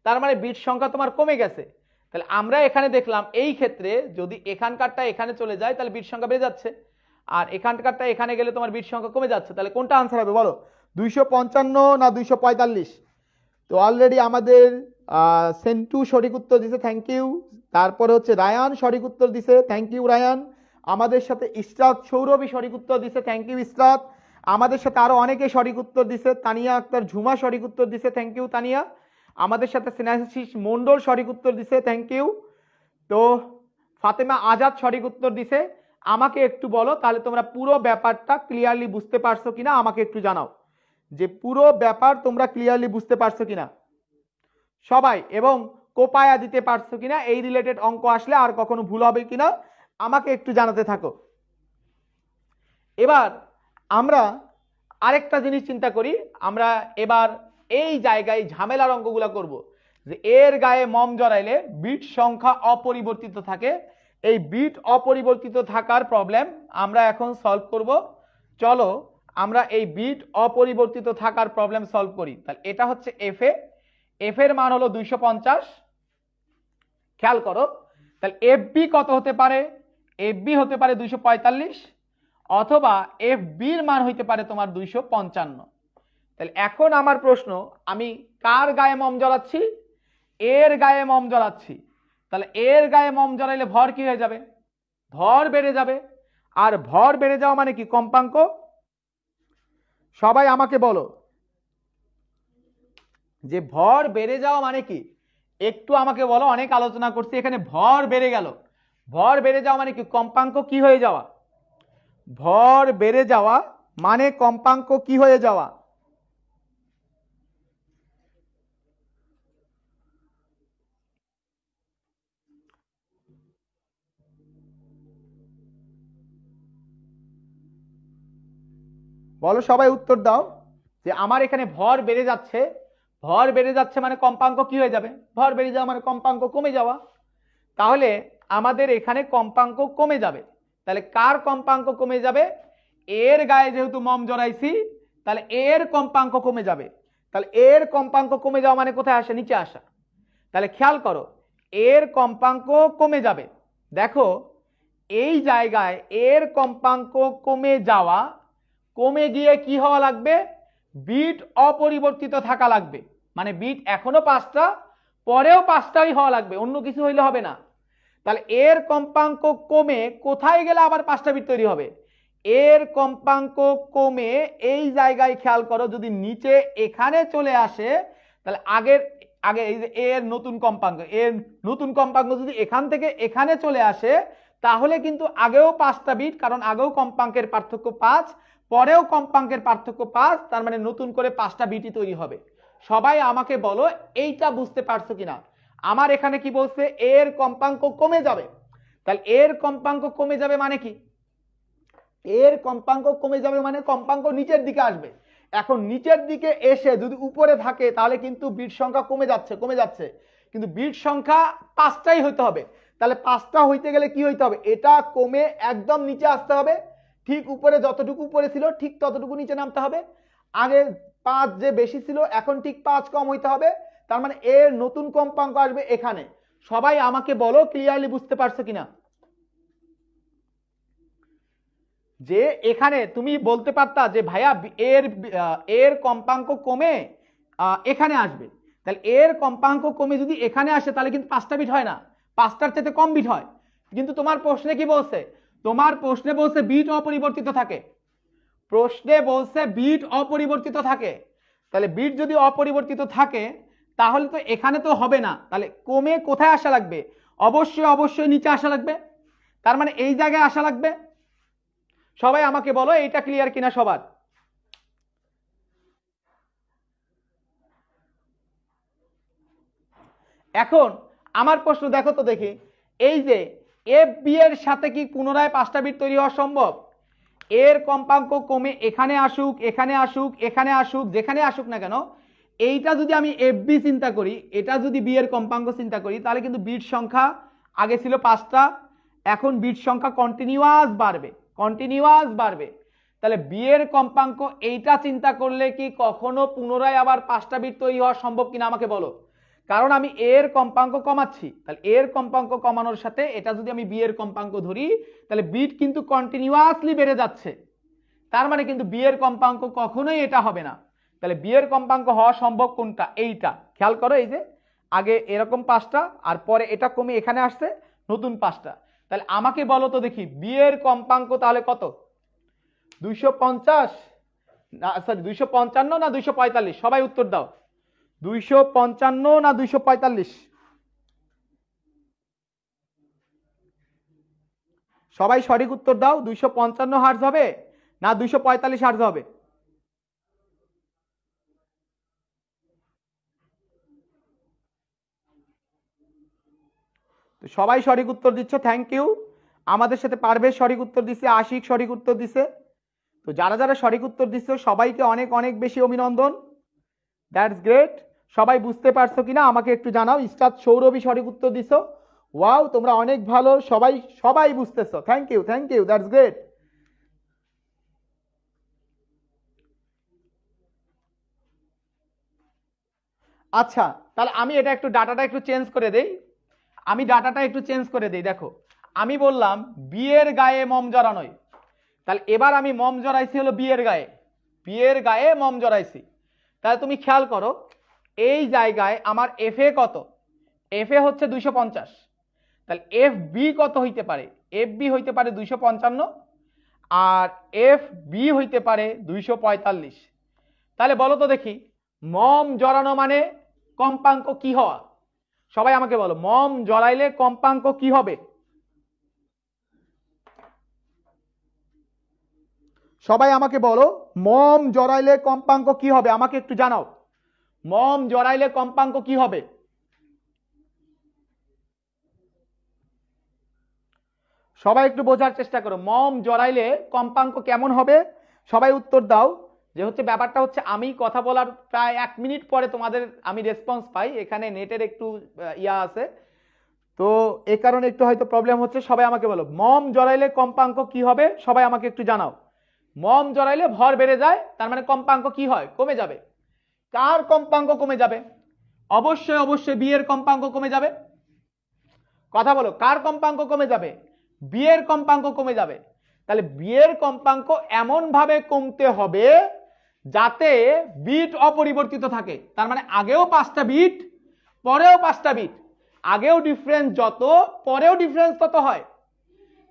তার মানে বিট সংখ্যা তোমার কমে গেছে। তাহলে আমরা এখানে দেখলাম এই ক্ষেত্রে যদি এখানকারটা এখানে চলে যায় তাহলে বিট সংখ্যা বেড়ে যাচ্ছে, আর এখানকারটা এখানে গেলে তোমার বিট সংখ্যা কমে যাচ্ছে। তাহলে কোনটা আনসার হবে বলো, 255 না 245? তো অলরেডি আমাদের সেন্টু সঠিক উত্তর দিছে, থ্যাংক ইউ। তারপরে হচ্ছে রায়ান সঠিক উত্তর দিছে, থ্যাংক ইউ রায়ান। আমাদের সাথে ইসরাত সৌরভী সঠিক উত্তর দিছে, থ্যাংক ইউ ইসরাত। আমাদের সাথে আরো অনেকে সঠিক উত্তর দিছে, তানিয়া আক্তার ঝুমা সঠিক উত্তর দিছে, থ্যাংক ইউ তানিয়া। আমাদের সাথে স্নেহাশিস মন্ডল সঠিক উত্তর দিছে, থ্যাংক ইউ। তো ফাতেমা আজাদ সঠিক উত্তর দিছে। আমাকে একটু বলো তাহলে তোমরা পুরো ব্যাপারটা ক্লিয়ারলি বুঝতে পারছো কিনা, আমাকে একটু জানাও যে পুরো ব্যাপার তোমরা ক্লিয়ারলি বুঝতে পারছো কিনা সবাই, এবং কোপায়া দিতে পারছো কিনা, এই রিলেটেড অঙ্ক আসলে আর কখনো ভুল হবে কিনা আমাকে একটু জানাতে থাকো। এবার আমরা আরেকটা জিনিস চিন্তা করি, আমরা এবার এই জায়গায় ঝামেলার অঙ্কগুলো করব, যে এর গায়ে মম জড়াইলে বিট সংখ্যা অপরিবর্তিত থাকে। এই বিট অপরিবর্তিত থাকার প্রবলেম আমরা এখন সলভ করব। চলো আমরা এই বিট অপরিবর্তিত থাকার প্রবলেম সলভ করি। তাহলে এটা হচ্ছে এফ এ, এফ এর মান হলো 250। খেয়াল করো তাহলে এফ বি কত হতে পারে? এফ বি হতে পারে 245, অথবা এফ বির মান হইতে পারে তোমার 255। তাহলে এখন আমার প্রশ্ন, আমি কার গায়ে মম জ্বালাচ্ছি? এর গায়ে মম জ্বালাচ্ছি। তাহলে এর গায়ে মম জ্বালাইলে ভর কি হয়ে যাবে? ভর বেড়ে যাবে। আর ভর বেড়ে যাওয়া মানে কি? কম্পাঙ্ক। সবাই আমাকে বলো যে ভর বেড়ে যাওয়া মানে কি? একটু আমাকে বলো, অনেক আলোচনা করছি, এখানে ভর বেড়ে গেল। ভর বেড়ে যাওয়া মানে কি? কম্পাঙ্ক কি হয়ে যাওয়া? ভর বেড়ে যাওয়া মানে কম্পাঙ্ক কি হয়ে যাওয়া? বলো সবাই উত্তর দাও যে আমার এখানে ভর বেড়ে যাচ্ছে, ভর বেড়ে যাচ্ছে মানে কম্পাঙ্ক কি হয়ে যাবে? ভর বেড়ে যাওয়া মানে কম্পাঙ্ক কমে যাওয়া। তাহলে আমাদের এখানে কম্পাঙ্ক কমে যাবে। তাহলে কার কম্পাঙ্ক কমে যাবে? এর গায়ে যেহেতু মম জড়াইছি তাহলে এর কম্পাঙ্ক কমে যাবে। তাহলে এর কম্পাঙ্ক কমে যাওয়া মানে কোথায় আসে? নিচে আসা। তাহলে খেয়াল করো এর কম্পাঙ্ক কমে যাবে। দেখো এই জায়গায় এর কম্পাঙ্ক কমে যাওয়া, কমে গিয়ে কি হওয়া লাগবে? বিট অপরিবর্তিত থাকা লাগবে। মানে বিট এখনো 5টা, পরেও 5টাই হওয়া লাগবে, অন্য কিছু হইলে হবে না। তাহলে এর কম্পাঙ্ক কমে কোথায় গেলে আবার 5টা বিট তৈরি হবে? এর কম্পাঙ্ক কমে এই জায়গায় খেয়াল করো, যদি নিচে এখানে চলে আসে তাহলে আগে এই যে এর নতুন কম্পাঙ্ক, এর নতুন কম্পাঙ্ক যদি এখান থেকে এখানে চলে আসে তাহলে কিন্তু আগেও 5টা বিট, কারণ আগেও কম্পাঙ্কের পার্থক্য 5, পরেও কম্পাঙ্কের পার্থক্য 5, তার মানে নতুন করে 5টা বিটই তৈরি হবে। সবাই আমাকে বলো এইটা বুঝতে পারছো কিনা? আমার এখানে কি বলছে? এর কম্পাঙ্ক কমে যাবে। তাহলে এর কম্পাঙ্ক কমে যাবে মানে কি? এর কম্পাঙ্ক কমে যাবে মানে কম্পাঙ্ক নিচের দিকে আসবে। এখন নিচের দিকে এসে যদি উপরে থাকে তাহলে কিন্তু বিট সংখ্যা কমে যাচ্ছে, কিন্তু বিট সংখ্যা 5টাই হইতে হবে। তাহলে 5টা হইতে গেলে কি হইতে হবে? এটা কমে একদম নিচে আসতে হবে, ঠিক উপরে যতটুকু উপরে ছিল ঠিক ততটুকু নিচে নামতে হবে। আগে 5 যে বেশি ছিল এখন ঠিক 5 কম হইতে হবে, তার মানে এর নতুন কম্পাঙ্ক আসবে এখানে। সবাই আমাকে বলো ক্লিয়ারলি বুঝতে পারছো কিনা? যে এখানে তুমি বলতে পারতা যে ভাইয়া এর কম্পাঙ্ক কমে এখানে আসবে, তাহলে এর কম্পাঙ্ক কমে যদি এখানে আসে তাহলে কিন্তু 5টা বিট হয় না, 5টার থেকে কম বিট হয়। কিন্তু তোমার প্রশ্নে কি বলছে? তোমার প্রশ্নে বলছে বিট অপরিবর্তিত থাকে, প্রশ্নে বলছে বিট অপরিবর্তিত থাকে। তাহলে বিট যদি অপরিবর্তিত থাকে তাহলে তো এখানে তো হবে না, তাহলে কমে কোথায় আসা লাগবে? অবশ্যই নিচে আসা লাগবে, তার মানে এই জায়গায় আসা লাগবে। সবাই আমাকে বলো এইটা ক্লিয়ার কিনা সবার? এখন আমার প্রশ্ন দেখো তো দেখি, এই যে এফ বি এর সাথে কি পুনরায় 5টা বিট তৈরি হওয়া সম্ভব? এর কম্পাঙ্ক কমে এখানে আসুক, এখানে আসুক, এখানে আসুক, যেখানে আসুক না কেন, এইটা যদি আমি এফ বি চিন্তা করি, এটা যদি বি এর কম্পাঙ্ক চিন্তা করি, তাহলে কিন্তু বিট সংখ্যা আগে ছিল 5টা, এখন বিট সংখ্যা কন্টিনিউয়াস বাড়বে। তাহলে বি এর কম্পাঙ্ক এইটা চিন্তা করলে কি কখনো পুনরায় আবার 5টা বিট তৈরি হওয়া সম্ভব কিনা আমাকে বলো? কারণ আমি এর কম্পাঙ্ক কমাচ্ছি, তাহলে এর কম্পাঙ্ক কমানোর সাথে এটা যদি আমি বি এর কম্পাঙ্ক ধরি তাহলে বিট কিন্তু কন্টিনিউয়াসলি বেড়ে যাচ্ছে, তার মানে কিন্তু বি এর কম্পাঙ্ক কখনোই এটা হবে না। তাহলে বি এর কম্পাঙ্ক হওয়া সম্ভব কোনটা? এইটা খেয়াল করো, এই যে আগে এরকম 5টা আর পরে এটা কমে এখানে আসছে নতুন 5টা। তাহলে আমাকে বলো তো দেখি বি এর কম্পাঙ্ক তাহলে কত? 250 না সরি 255 না 245? সবাই উত্তর দাও, 255 না 245? সবাই সঠিক উত্তর দাও, 255 হার্জ হবে না 245 হার্জ হবে? তো সবাই সঠিক উত্তর দিচ্ছ, থ্যাংক ইউ। আমাদের সাথে পারভেজ সঠিক উত্তর দিচ্ছে, আশিক সঠিক উত্তর দিচ্ছে। তো যারা যারা সঠিক উত্তর দিচ্ছ সবাইকে অনেক অনেক বেশি অভিনন্দন, দ্যাটস গ্রেট। সবাই বুঝতে পারছো কিনা আমাকে একটু জানাও। ইস্তাদ সৌরভী সঠিক উত্তর দিছো, ওয়াও তোমরা অনেক ভালো, সবাই বুঝতেছো, থ্যাংক ইউ, দ্যাটস গ্রেট। আচ্ছা তাহলে আমি এটা একটু ডাটাটা একটু চেঞ্জ করে দেই, দেখো আমি বললাম বি এর গায়ে মম জড়ানোই, তাহলে এবার আমি মম জড়াইছি হলো বি এর গায়ে মম জড়াইছি। তাহলে তুমি খেয়াল করো এই জায়গায় আমার এফ এ কত? এফ এ হচ্ছে 250, তাহলে এফ বি কত হইতে পারে? এফ বি হইতে পারে 255 আর এফ বি হইতে পারে 245। তাহলে বলো তো দেখি মম জড়ানো মানে কম্পাঙ্ক কি হওয়া? সবাই আমাকে বলো মম জড়াইলে কম্পাঙ্ক কি হবে? সবাই আমাকে বলো মম জড়াইলে কম্পাঙ্ক কি হবে, আমাকে একটু জানাও। মম জড়াইলে কম্পাঙ্ক কি হবে? সবাই একটু বোঝার চেষ্টা করো, মম জড়াইলে কম্পাঙ্ক কেমন হবে? সবাই উত্তর দাও। যে হচ্ছে ব্যাপারটা হচ্ছে আমি কথা বলার প্রায় 1 মিনিট পরে তোমাদের আমি রেসপন্স পাই, এখানে নেটের একটু ইয়া আছে, তো এই কারণে একটু হয়তো প্রবলেম হচ্ছে। সবাই আমাকে বলো মম জড়াইলে কম্পাঙ্ক কি হবে, সবাই আমাকে একটু জানাও। মম জড়াইলে ভর বেড়ে যায়, তার মানে কম্পাঙ্ক কি হয়? কমে যাবে। কার কম্পাঙ্ক কমে যাবে? অবশ্যই বি এর কম্পাঙ্ক কমে যাবে। কথা বলো কার কম্পাঙ্ক কমে যাবে? বি এর কম্পাঙ্ক কমে যাবে। তাহলে বি এর কম্পাঙ্ক এমন ভাবে কমতে হবে যাতে বিট অপরিবর্তিত থাকে, তার মানে আগেও 5টা বিট পরেও 5টা বিট, আগেও ডিফারেন্স যত পরেও ডিফারেন্স তত হয়।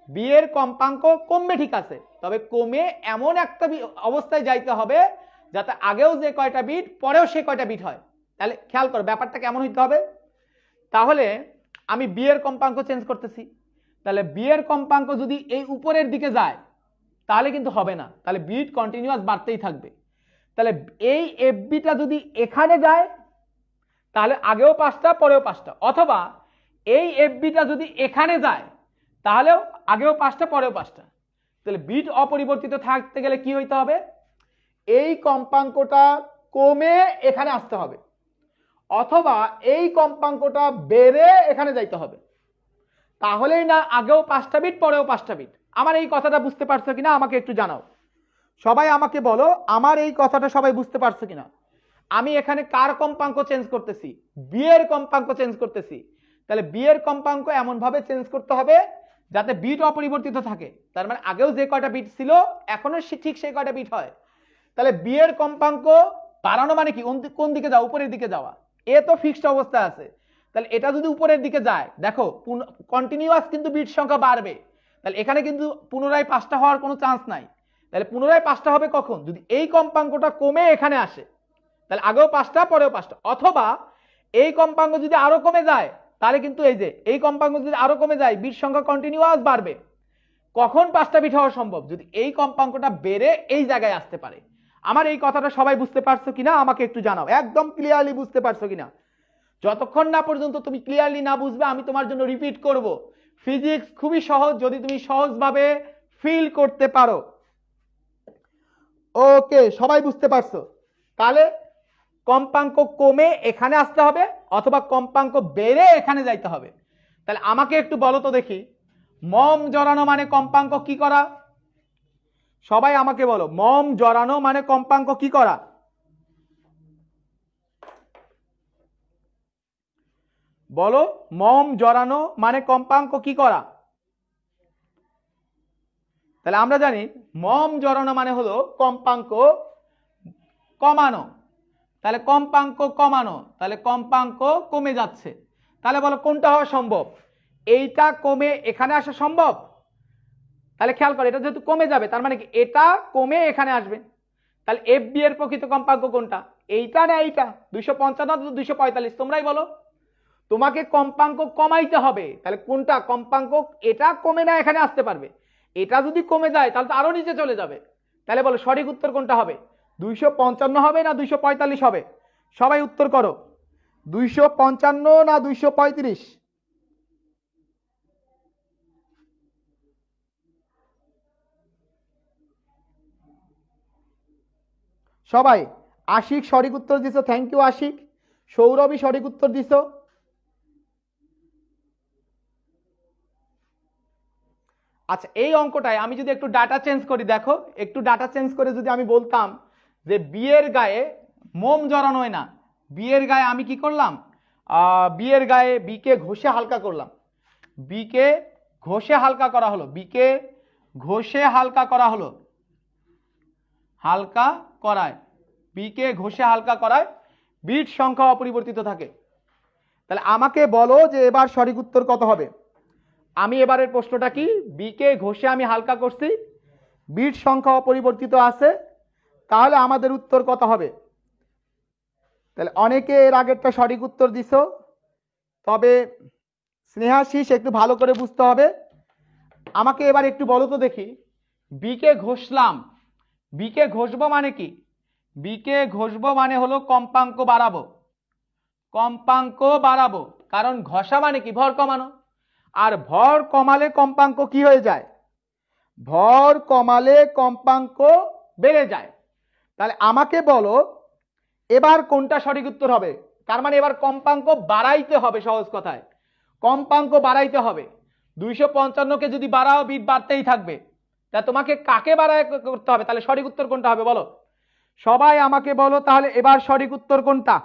বি এর কম্পাঙ্ক কমবে ঠিক আছে, তবে কমে এমন একটা অবস্থায় যাইতে হবে যাতে আগেও যে কয়টা বিট পরেও সে কয়টা বিট হয়। তাহলে খেয়াল করো ব্যাপারটা কেমন হইতে হবে। তাহলে আমি বি এর কম্পাঙ্ক চেঞ্জ করতেছি, তাহলে বি এর কম্পাঙ্ক যদি এই উপরের দিকে যায় তাহলে কিন্তু হবে না, তাহলে বিট কন্টিনিউয়াস বাড়তেই থাকবে। তাহলে এই এফ বিটা যদি এখানে যায় তাহলে আগেও 5টা পরেও 5টা, অথবা এই এফ বিটা যদি এখানে যায় তাহলেও আগেও 5টা পরেও 5টা। তাহলে বিট অপরিবর্তিত থাকতে গেলে কি হইতে হবে, এই কম্পাঙ্কটা কমে এখানে আসতে হবে, অথবা এই কম্পাঙ্কটা বেড়ে এখানে যাইতে হবে। তাহলেই না আগেও 5টা বিট পরেও 5টা বিট। আমার এই কথাটা বুঝতে পারছো কিনা আমাকে একটু জানাও। সবাই আমাকে বলো আমার এই কথাটা সবাই বুঝতে পারছো কিনা। আমি এখানে কার কম্পাঙ্ক চেঞ্জ করতেছি, বি এর কম্পাঙ্ক চেঞ্জ করতেছি। তাহলে বি এর কম্পাঙ্ক এমন ভাবে চেঞ্জ করতে হবে যাতে বিট অপরিবর্তিত থাকে। তার মানে আগেও যে কয়টা বিট ছিল এখনো ঠিক সেই কয়টা বিট হয়। তাহলে বি এর কম্পাঙ্ক বাড়ানো মানে কি, কোন দিকে যাওয়া, উপরের দিকে যাওয়া। এ তো ফিক্সড অবস্থা আছে, তাহলে এটা যদি উপরের দিকে যায় দেখো কন্টিনিউয়াস কিন্তু বিট সংখ্যা বাড়বে। তাহলে এখানে কিন্তু পুনরায় 5টা হওয়ার কোনো চান্স নাই। তাহলে পুনরায় 5টা হবে কখন, যদি এই কম্পাঙ্কটা কমে এখানে আসে। তাহলে আগেও 5টা পরেও 5টা, অথবা এই কম্পাঙ্ক যদি আরো কমে যায় তাহলে কিন্তু এই যে এই কম্পাঙ্ক যদি আরো কমে যায় বিট সংখ্যা কন্টিনিউয়াস বাড়বে। কখন 5টা বিট হওয়া সম্ভব, যদি এই কম্পাঙ্কটা বেড়ে এই জায়গায় আসতে পারে। আমার এই কথাটা সবাই বুঝতে পারছো কিনা আমাকে একটু জানাও, একদম ক্লিয়ারলি বুঝতে পারছো কিনা। যতক্ষণ না পর্যন্ত তুমি ক্লিয়ারলি না বুঝবে আমি তোমার জন্য রিপিট করব। ফিজিক্স খুবই সহজ যদি তুমি সহজভাবে ফিল করতে পারো। ওকে, সবাই বুঝতে পারছো। তাহলে কম্পাঙ্ক কমে এখানে আসতে হবে অথবা কম্পাঙ্ক বেড়ে এখানে যাইতে হবে। তাহলে আমাকে একটু বলো তো দেখি, মম জড়ানো মানে কম্পাঙ্ক কি করা? সবাই আমাকে বলো, মম জড়ানো মানে কম্পাঙ্ক কি করা? বলো, মম জড়ানো মানে কম্পাঙ্ক কি করা? তাহলে আমরা জানি মম জড়ানো মানে হলো কম্পাঙ্ক কমানো। তাহলে কম্পাঙ্ক কমানো, তাহলে কম্পাঙ্ক কমে যাচ্ছে। তাহলে বলো কোনটা হওয়া সম্ভব, এইটা কমে এখানে আসা সম্ভব? তাহলে খেয়াল করো, এটা যেহেতু কমে যাবে তার মানে কি এটা কমে এখানে আসবে। তাহলে এফ বি এর প্রকৃত কম্পাঙ্ক কোনটা, এইটা না এইটা? 255 245, তোমরাই বলো। তোমাকে কম্পাঙ্ক কমাইতে হবে, তাহলে কোনটা কম্পাঙ্ক, এটা কমে না এখানে আসতে পারবে। এটা যদি কমে যায় তাহলে তো আরো নিচে চলে যাবে। তাহলে বলো সঠিক উত্তর কোনটা হবে, 255 হবে না 245 হবে? সবাই উত্তর করো, 255 না 235? সবাই আশিক সঠিক উত্তর দিছো, থ্যাংক ইউ আশিক। সৌরভী সঠিক উত্তর দিছো। আচ্ছা, এই অঙ্কটায় আমি যদি একটু ডাটা চেঞ্জ করি, দেখো একটু ডাটা চেঞ্জ করে যদি আমি বলতাম যে বি এর গায়ে মোম জড়ানোই না, বি এর গায়ে আমি কি করলাম, বি এর গায়ে বি কে ঘষে হালকা করলাম, বি কে ঘষে হালকা করা হলো, বি কে ঘষে হালকা করা হলো, হালকা করায়, বি কে ঘষে হালকা করায় বিট সংখ্যা অপরিবর্তিত থাকে। তাহলে আমাকে বলো যে এবার সঠিক উত্তর কত হবে। আমি এবারের প্রশ্নটা কি, বি কে ঘষে আমি হালকা করছি, বিট সংখ্যা অপরিবর্তিত আছে, তাহলে আমাদের উত্তর কত হবে? তাহলে অনেকে এর আগেরটা সঠিক উত্তর দিছো, তবে স্নেহাশিস একটু ভালো করে বুঝতে হবে। আমাকে এবার একটু বলো তো দেখি, বি কে ঘষলাম, বি কে ঘষবো মানে কি, বি কে ঘষবো মানে হলো কম্পাঙ্ক বাড়াবো, কম্পাঙ্ক বাড়াবো, কারণ ঘষা মানে কি ভর কমানো, আর ভর কমালে কম্পাঙ্ক কি হয়ে যায়, ভর কমালে কম্পাঙ্ক বেড়ে যায়। তাহলে আমাকে বলো এবার কোনটা সঠিক উত্তর হবে। তার মানে এবার কম্পাঙ্ক বাড়াইতে হবে, সহজ কথায় কম্পাঙ্ক বাড়াইতে হবে। 255 কে যদি বাড়াও বিট বাড়তেই থাকবে, তা তোমাকে কাকে বাড়ায় করতে হবে, তাহলে সঠিক উত্তর কোনটা হবে বলো, সবাই আমাকে বলো তাহলে এবার সঠিক উত্তর কোনটা।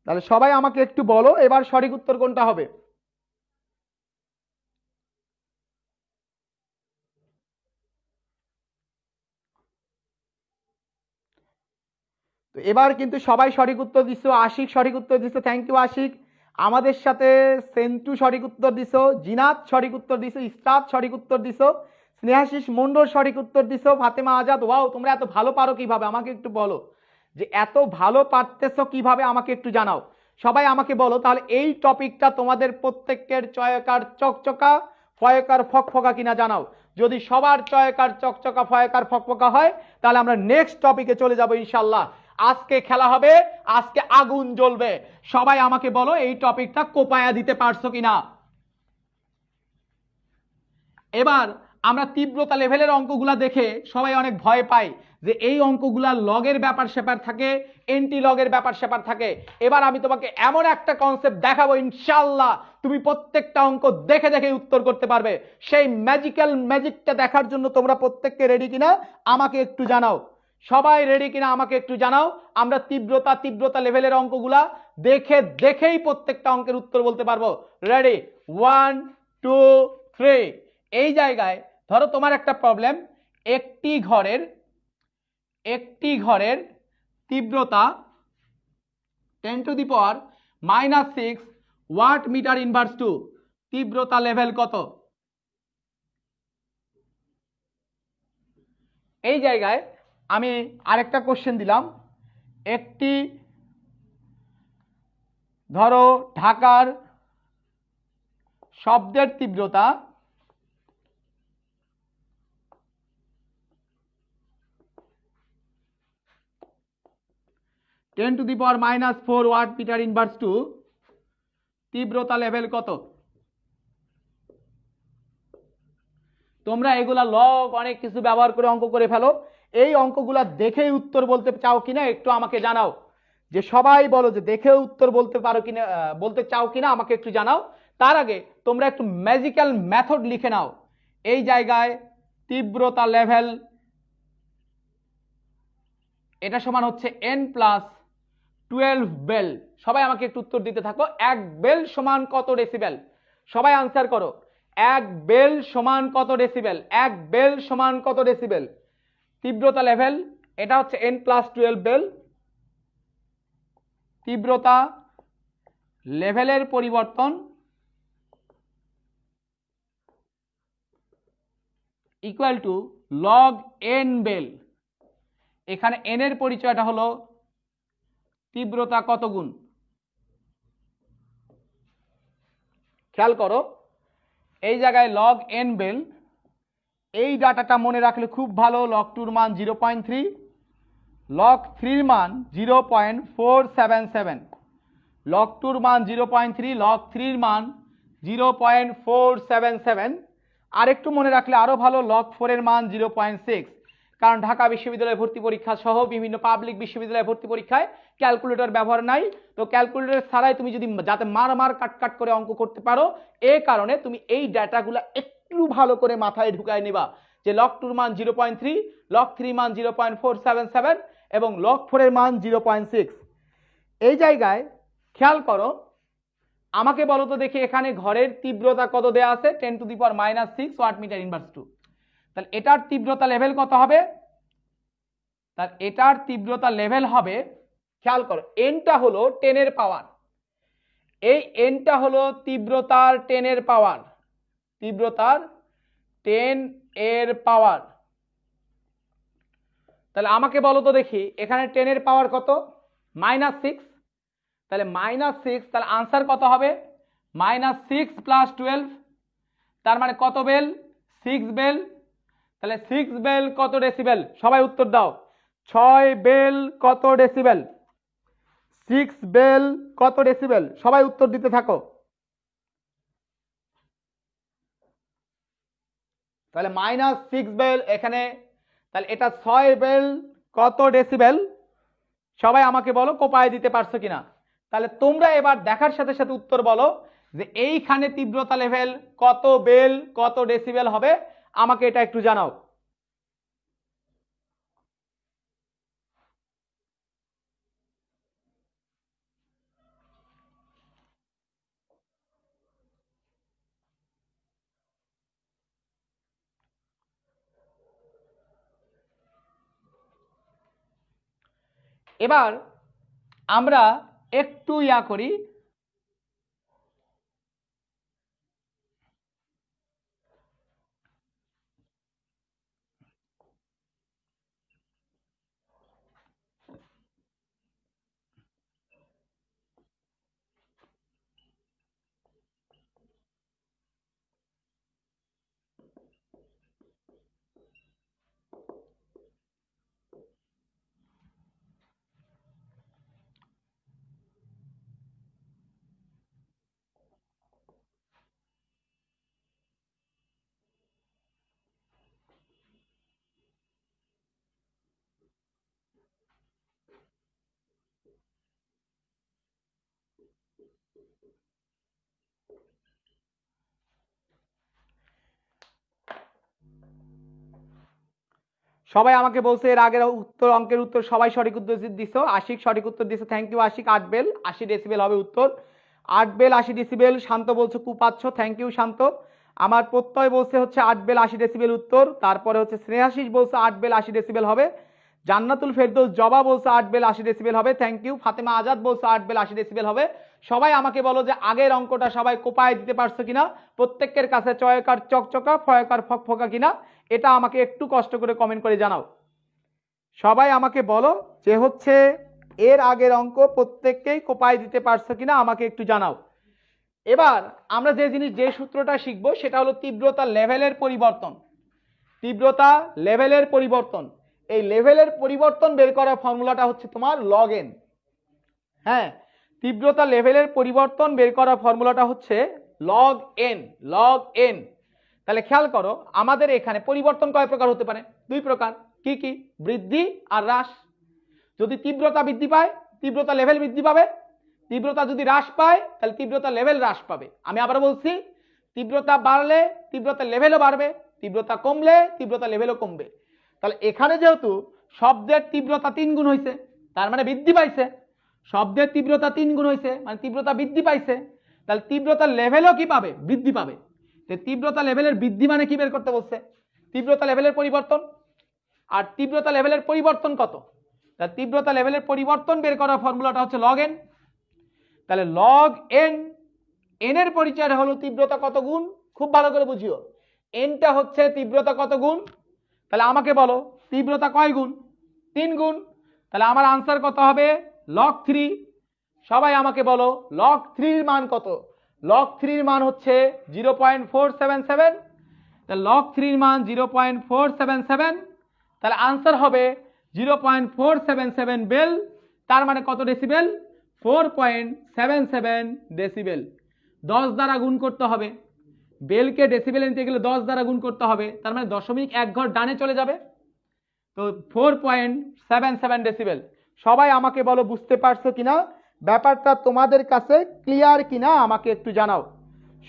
তাহলে সবাই আমাকে একটু বলো এবার সঠিক উত্তর কোনটা হবে। তো এবার কিন্তু সবাই সঠিক উত্তর দিছো, আশিক সঠিক উত্তর দিছো, থ্যাংক ইউ আশিক। আমাদের সাথে সেন্টু সঠিক উত্তর দিছো, জিনাত সঠিক উত্তর দিছো, ইস্তাদ সঠিক উত্তর দিছো, স্নেহাশিস মন্ডল সঠিক উত্তর দিছো, ফাতেমা আজাদ। ওয়াও, তোমরা এত ভালো পারো কিভাবে আমাকে একটু বলো, যে এত ভালো পারতেছো কিভাবে আমাকে একটু জানাও। সবাই আমাকে বলো তাহলে এই টপিকটা তোমাদের প্রত্যেকের চয়কার চকচকা ফয়কার ফকফকা কিনা জানাও। যদি সবার চয়কার চকচকা ফয়কার ফকফকা হয় তাহলে আমরা নেক্সট টপিকে চলে যাব ইনশাল্লাহ। আজকে খেলা হবে, আজকে আগুন জ্বলবে। সবাই আমাকে বলো এই টপিকটা কোপায়া দিতে পারছো কিনা। এবার আমরা তীব্রতা লেভেলের অঙ্কগুলা দেখে সবাই অনেক ভয় পাই যে এই অঙ্কগুলা লগের ব্যাপার স্যাপার থাকে, এন্টি লগের ব্যাপার স্যাপার থাকে। এবার আমি তোমাকে এমন একটা কনসেপ্ট দেখাবো, ইনশাআল্লাহ তুমি প্রত্যেকটা অঙ্ক দেখে দেখে উত্তর করতে পারবে। সেই ম্যাজিকটা দেখার জন্য তোমরা প্রত্যেককে রেডি কিনা আমাকে একটু জানাও। সবাই রেডি কিনা আমাকে একটু জানাও। আমরা তীব্রতা লেভেলের অঙ্কগুলা দেখে দেখেই প্রত্যেকটা অঙ্কের উত্তর বলতে পারবো। রেডি, 1 2 3। এই জায়গায় ধরো তোমার একটা প্রবলেম, একটি ঘরের তীব্রতা 10⁻⁻6 ওয়াট মিটার ইনভার্স টু, তীব্রতা লেভেল কত? এই জায়গায় আমি আরেকটা কোশ্চেন দিলাম, একটি ধরো ঢাকার শব্দের তীব্রতা 10⁻⁻4 ওয়াট মিটার ইনভার্স টু, তীব্রতা লেভেল কত? তোমরা এগুলা লগ অনেক কিছু ব্যবহার করে অঙ্ক করে ফেলো। এই অঙ্কগুলা দেখেই উত্তর বলতে চাও কিনা একটু আমাকে জানাও। যে সবাই বলো যে দেখে উত্তর বলতে পারো কিনা, বলতে চাও কিনা আমাকে একটু জানাও। তার আগে তোমরা একটু ম্যাজিক্যাল মেথড লিখে নাও। এই জায়গায় তীব্রতা লেভেল এটা সমান হচ্ছে n+12 বেল। সবাই আমাকে একটু উত্তর দিতে থাকো। 1 বেল সমান কত ডেসিবেল? সবাই আনসার করো। 1 বেল সমান কত ডেসিবেল? 1 বেল সমান কত ডেসিবেল? তীব্রতা লেভেল এটা হচ্ছে n+12 বেল। তীব্রতা লেভেলের পরিবর্তন equal to log n bel. এখানে n এর পরিচয়টা হলো তীব্রতা কত গুণ। খেয়াল করো এই জায়গায় লগ n বেল, এই ডাটাটা মনে রাখলে খুব ভালো। লগ 2 এর মান 0.3, লগ 3 এর মান 0.477, লগ 2 এর মান 0.3, লগ 3 এর মান 0.477। আর একটু মনে রাখলে আরো ভালো, লগ 4 এর মান 0.6। কারণ ঢাকা বিশ্ববিদ্যালয় ভর্তি পরীক্ষা সহ বিভিন্ন পাবলিক বিশ্ববিদ্যালয় ভর্তি পরীক্ষায় ক্যালকুলেটর ব্যবহার নাই। তো ক্যালকুলেটর ছাড়াই তুমি যদি যাতে মার কাট করে অঙ্ক করতে পারো, এই কারণে তুমি এই ডাটাগুলো একটু ভালো করে মাথায় ঢুকায় নিবা যে লগ 2 এর মান 0.3, লগ 3 এর মান 0.477 এবং লগ 4 এর মান 0.6। এই জায়গায় খেয়াল করো, আমাকে বলো তো দেখি এখানে ঘরের তীব্রতা কত দেয়া আছে? 10⁻⁻6 ওয়াট মিটার ইনভার্স টু। তাহলে এটার তীব্রতা লেভেল কত হবে? তার এটার তীব্রতা লেভেল হবে, খেয়াল করো এনটা হলো 10 এর পাওয়ার, এই এনটা হলো তীব্রতার 10 এর পাওয়ার, তীব্রতার 10 এর পাওয়ার। তাহলে আমাকে বলো তো দেখি এখানে 10 এর পাওয়ার কত? -6। তাহলে -6, তাহলে আনসার কত হবে? -6 + 12, তার মানে কত বেল? 6 বেল। তাহলে 6 বেল কত ডেসিবেল? সবাই উত্তর দাও। 6 বেল কত ডেসিবেল? 6 বেল কত ডেসিবেল? সবাই উত্তর দিতে থাকো। তাহলে -6 বেল এখানে, তাহলে এটা 6 বেল কত ডেসিবেল? সবাই আমাকে বলো কোপায় দিতে পারছো কিনা। তাহলে তোমরা এবার দেখার সাথে সাথে উত্তর বলো যে এইখানে তীব্রতা লেভেল কত বেল কত ডেসিবেল হবে, আমাকে এটা একটু জানাও। এবার আমরা একটু ইয়া করি, সবাই আমাকে বলছে এর আগের উত্তর অঙ্কের উত্তর সবাই সঠিক উত্তর দিছো। আশিক সঠিক উত্তর দিছে, thank you Ashik. 8 bel 80 decibel হবে উত্তর। 8 বেল 80 ডেসিবেল। শান্ত বলছে কু পাচ্ছ, থ্যাংক ইউ শান্ত। আমার প্রত্যয় বলছে হচ্ছে 8 বেল 80 ডেসিবেল উত্তর। তারপরে হচ্ছে স্নেহাশিস বলছে 8 বেল 80 ডেসিবেল হবে। জান্নাতুল ফেরদৌস জবা বলছে 8 বেল 80 ডেসিবেল হবে, থ্যাংক ইউ। ফাতেমা আজাদ বলছে 8 বেল 80 ডেসিবেল হবে। সবাই আমাকে বলো যে আগের অঙ্কটা সবাই কোপায় দিতে পারছো কিনা, প্রত্যেকের কাছে চয়কার চকচকা ফয়কার ফকফকা কিনা, এটা আমাকে একটু কষ্ট করে কমেন্ট করে জানাও। সবাই আমাকে বলো যে হচ্ছে এর আগের অঙ্ক প্রত্যেককেই কোপায় দিতে পারছো কিনা, আমাকে একটু জানাও। এবার আমরা যে সূত্রটা শিখবো সেটা হলো তীব্রতা লেভেলের পরিবর্তন। তীব্রতা লেভেলের পরিবর্তন, এই লেভেলের পরিবর্তন বের করার ফর্মুলাটা হচ্ছে তোমার লগ এন। হ্যাঁ, তীব্রতা লেভেলের পরিবর্তন বের করার ফর্মুলাটা হচ্ছে লগ এন। Log N. তাহলে খেয়াল করো আমাদের এখানে পরিবর্তন কয় প্রকার হতে পারে? 2 প্রকার। কি কি? বৃদ্ধি আর হ্রাস। যদি তীব্রতা বৃদ্ধি পায় তীব্রতা লেভেল বৃদ্ধি পাবে, তীব্রতা যদি হ্রাস পায় তাহলে তীব্রতা লেভেল হ্রাস পাবে। আমি আবার বলছি, তীব্রতা বাড়লে তীব্রতা লেভেলও বাড়বে, তীব্রতা কমলে তীব্রতা লেভেলও কমবে। তাহলে এখানে যেহেতু শব্দের তীব্রতা 3 গুণ হয়েছে, তার মানে বৃদ্ধি পাইছে। শব্দের তীব্রতা 3 গুণ হয়েছে মানে তীব্রতা বৃদ্ধি পাইছে, তাহলে তীব্রতা লেভেলও কি পাবে? বৃদ্ধি পাবে। তীব্রতা লেভেলের বৃদ্ধি মানে কি বের করতে বলছে? তীব্রতা লেভেলের পরিবর্তন। আর তীব্রতা লেভেলের পরিবর্তন কত? তা তীব্রতা লেভেলের পরিবর্তন বের করার ফর্মুলাটা হচ্ছে লগ এন। তাহলে লগ এন, এন এর পরিচয় হলো তীব্রতা কত গুণ। খুব ভালো করে বুঝিও, এনটা হচ্ছে তীব্রতা কত গুণ। তাহলে আমাকে বলো তীব্রতা কয় গুণ? 3 গুণ। তাহলে আমার আনসার কত হবে? লগ 3। সবাই আমাকে বলো লগ 3 এর মান কত? লগ 3 এর মান হচ্ছে 0.477। তাহলে লগ 3 এর মান 0.477। তাহলে আনসার হবে 0.477 বেল। তার মানে কত ডেসিবেল? 4.77 ডেসিবেল। 10 দ্বারা গুণ করতে হবে, বেলকে ডেসিবেলে নিতে গেলে 10 দ্বারা গুণ করতে হবে, তার মানে 0.1 ঘর ডানে চলে যাবে। তো 4.77 ডেসিবেল। সবাই আমাকে বলো বুঝতে পারছো কিনা, ব্যাপারটা তোমাদের কাছে ক্লিয়ার কিনা আমাকে একটু জানাও।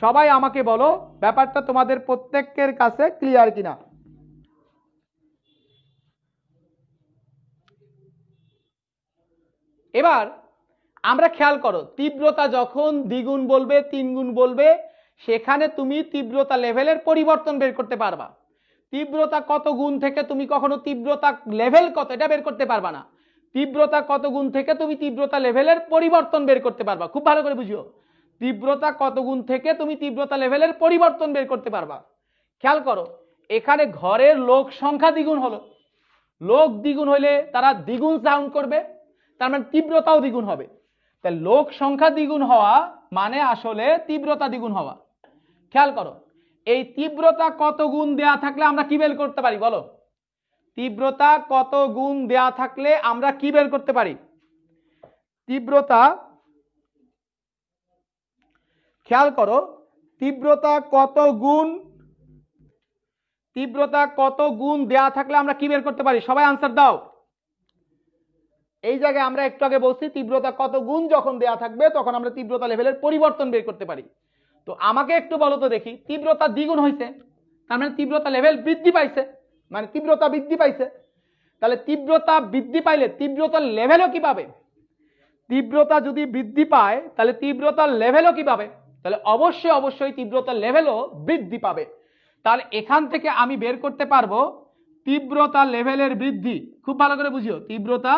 সবাই আমাকে বলো ব্যাপারটা তোমাদের প্রত্যেকের কাছে ক্লিয়ার কিনা। এবার আমরা খেয়াল করো, তীব্রতা যখন দ্বিগুণ বলবে 3 গুণ বলবে সেখানে তুমি তীব্রতা লেভেলের পরিবর্তন বের করতে পারবা। তীব্রতা কত গুণ থেকে তুমি কখনো তীব্রতা লেভেল কত এটা বের করতে পারবা না। তীব্রতা কত গুণ থেকে তুমি তীব্রতা লেভেলের পরিবর্তন বের করতে পারবা। খুব ভালো করে বুঝিও, তীব্রতা কত গুণ থেকে তুমি তীব্রতা লেভেলের পরিবর্তন বের করতে পারবা। খেয়াল করো এখানে ঘরের লোক সংখ্যা দ্বিগুণ হলো, লোক দ্বিগুণ হলে তারা দ্বিগুণ সাউন্ড করবে, তার মানে তীব্রতাও দ্বিগুণ হবে। তাহলে লোক সংখ্যা দ্বিগুণ হওয়া মানে আসলে তীব্রতা দ্বিগুণ হওয়া। খেয়াল করো এই তীব্রতা কত গুণ দেয়া থাকলে আমরা কি বের করতে পারি বলো? তীব্রতা কত গুণ দেয়া থাকলে আমরা কি বের করতে পারি? তীব্রতা, খেয়াল করো তীব্রতা কত গুণ, তীব্রতা কত গুণ দেয়া থাকলে আমরা কি বের করতে পারি? সবাই আনসার দাও। এই জায়গায় আমরা একটু আগে বলছি তীব্রতা কত গুণ যখন দেয়া থাকবে তখন আমরা তীব্রতা লেভেলের পরিবর্তন বের করতে পারি। তো আমাকে একটু বলো তো দেখি, তীব্রতা দ্বিগুণ হয়েছে তার মানে তীব্রতা লেভেল বৃদ্ধি পাইছে, মানে তীব্রতা বৃদ্ধি পাইছে। তাহলে তীব্রতা বৃদ্ধি পাইলে তীব্রতার লেভেলও কি পাবে? তীব্রতা যদি বৃদ্ধি পায় তাহলে তীব্রতার লেভেলও কি পাবে? তাহলে অবশ্যই অবশ্যই তীব্রতার লেভেলও বৃদ্ধি পাবে। তাহলে এখান থেকে আমি বের করতে পারবো তীব্রতা লেভেলের বৃদ্ধি। খুব ভালো করে বুঝিও, তীব্রতা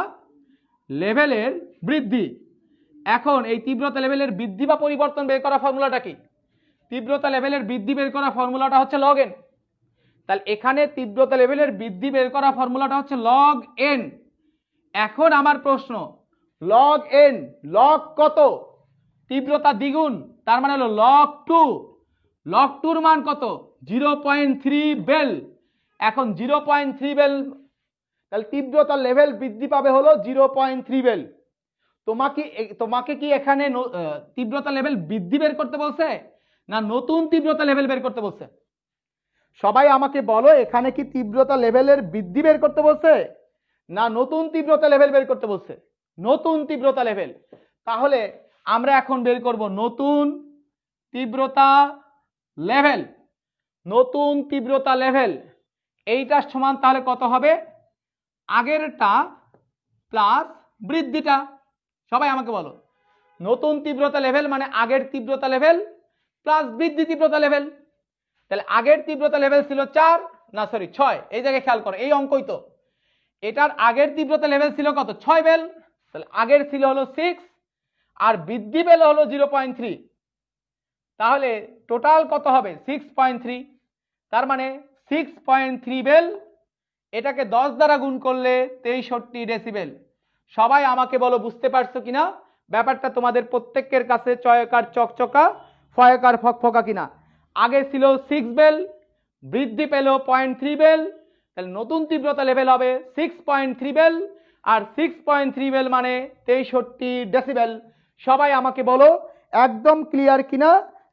লেভেলের বৃদ্ধি। এখন এই তীব্রতা লেভেলের বৃদ্ধি বা পরিবর্তন বের করা ফর্মুলাটা কি? তীব্রতা লেভেলের বৃদ্ধি বের করা ফর্মুলাটা হচ্ছে লগ এন। তাহলে এখানে তীব্রতা লেভেলের বৃদ্ধি বের করা ফর্মুলাটা হচ্ছে লগ এন। এখন আমার প্রশ্ন, লগ এন, লগ কত? তীব্রতা দ্বিগুণ, তার মানে হলো লগ 2। লগ 2 এর মান কত? 0.3 বেল। এখন 0.3 বেল, তাহলে তীব্রতা লেভেল বৃদ্ধি পাবে হলো 0.3 বেল। তোমাকে কি এখানে তীব্রতা লেভেল বৃদ্ধি বের করতে বলছে না নতুন তীব্রতা লেভেল বের করতে বলছে? সবাই আমাকে বলো এখানে কি তীব্রতা লেভেলের বৃদ্ধি বের করতে বলছে না নতুন তীব্রতা লেভেল বের করতে বলছে? নতুন তীব্রতা লেভেল। তাহলে আমরা এখন বের করব নতুন তীব্রতা লেভেল। নতুন তীব্রতা লেভেল এইটার সমান তাহলে কত হবে? আগেরটা প্লাস বৃদ্ধিটা। সবাই আমাকে বলো, নতুন তীব্রতা লেভেল মানে আগের তীব্রতা লেভেল প্লাস বৃদ্ধি তীব্রতা লেভেল। তাহলে আগের তীব্রতা লেভেল ছিল 4, না সরি 6, এই জায়গায় খেয়াল করো, এই অঙ্কই তো। এটার আগের তীব্রতা লেভেল ছিল কত? 6 বেল। তাহলে আগের ছিল হলো 6 আর বৃদ্ধি বেল হলো 0.3। তাহলে টোটাল কত হবে? 6.3। তার মানে 6.3 বেল। এটাকে 10 দ্বারা গুণ করলে 63 ডেসিবেল। সবাই আমাকে বলো বুঝতে পারছো কিনা ব্যাপারটা? তোমাদের প্রত্যেকের কাছে চয়কার চকচকা ফয়কার ফকফকা কিনা? আগে ছিল 6 বেল, বৃদ্ধি পেল 0.3 বেল, তাহলে নতুন তীব্রতা লেভেল হবে 6.3 বেল। আর 6.3 বেল মানে 63 ডেসিবেল। সবাই আমাকে বলো একদম ক্লিয়ার কিনা,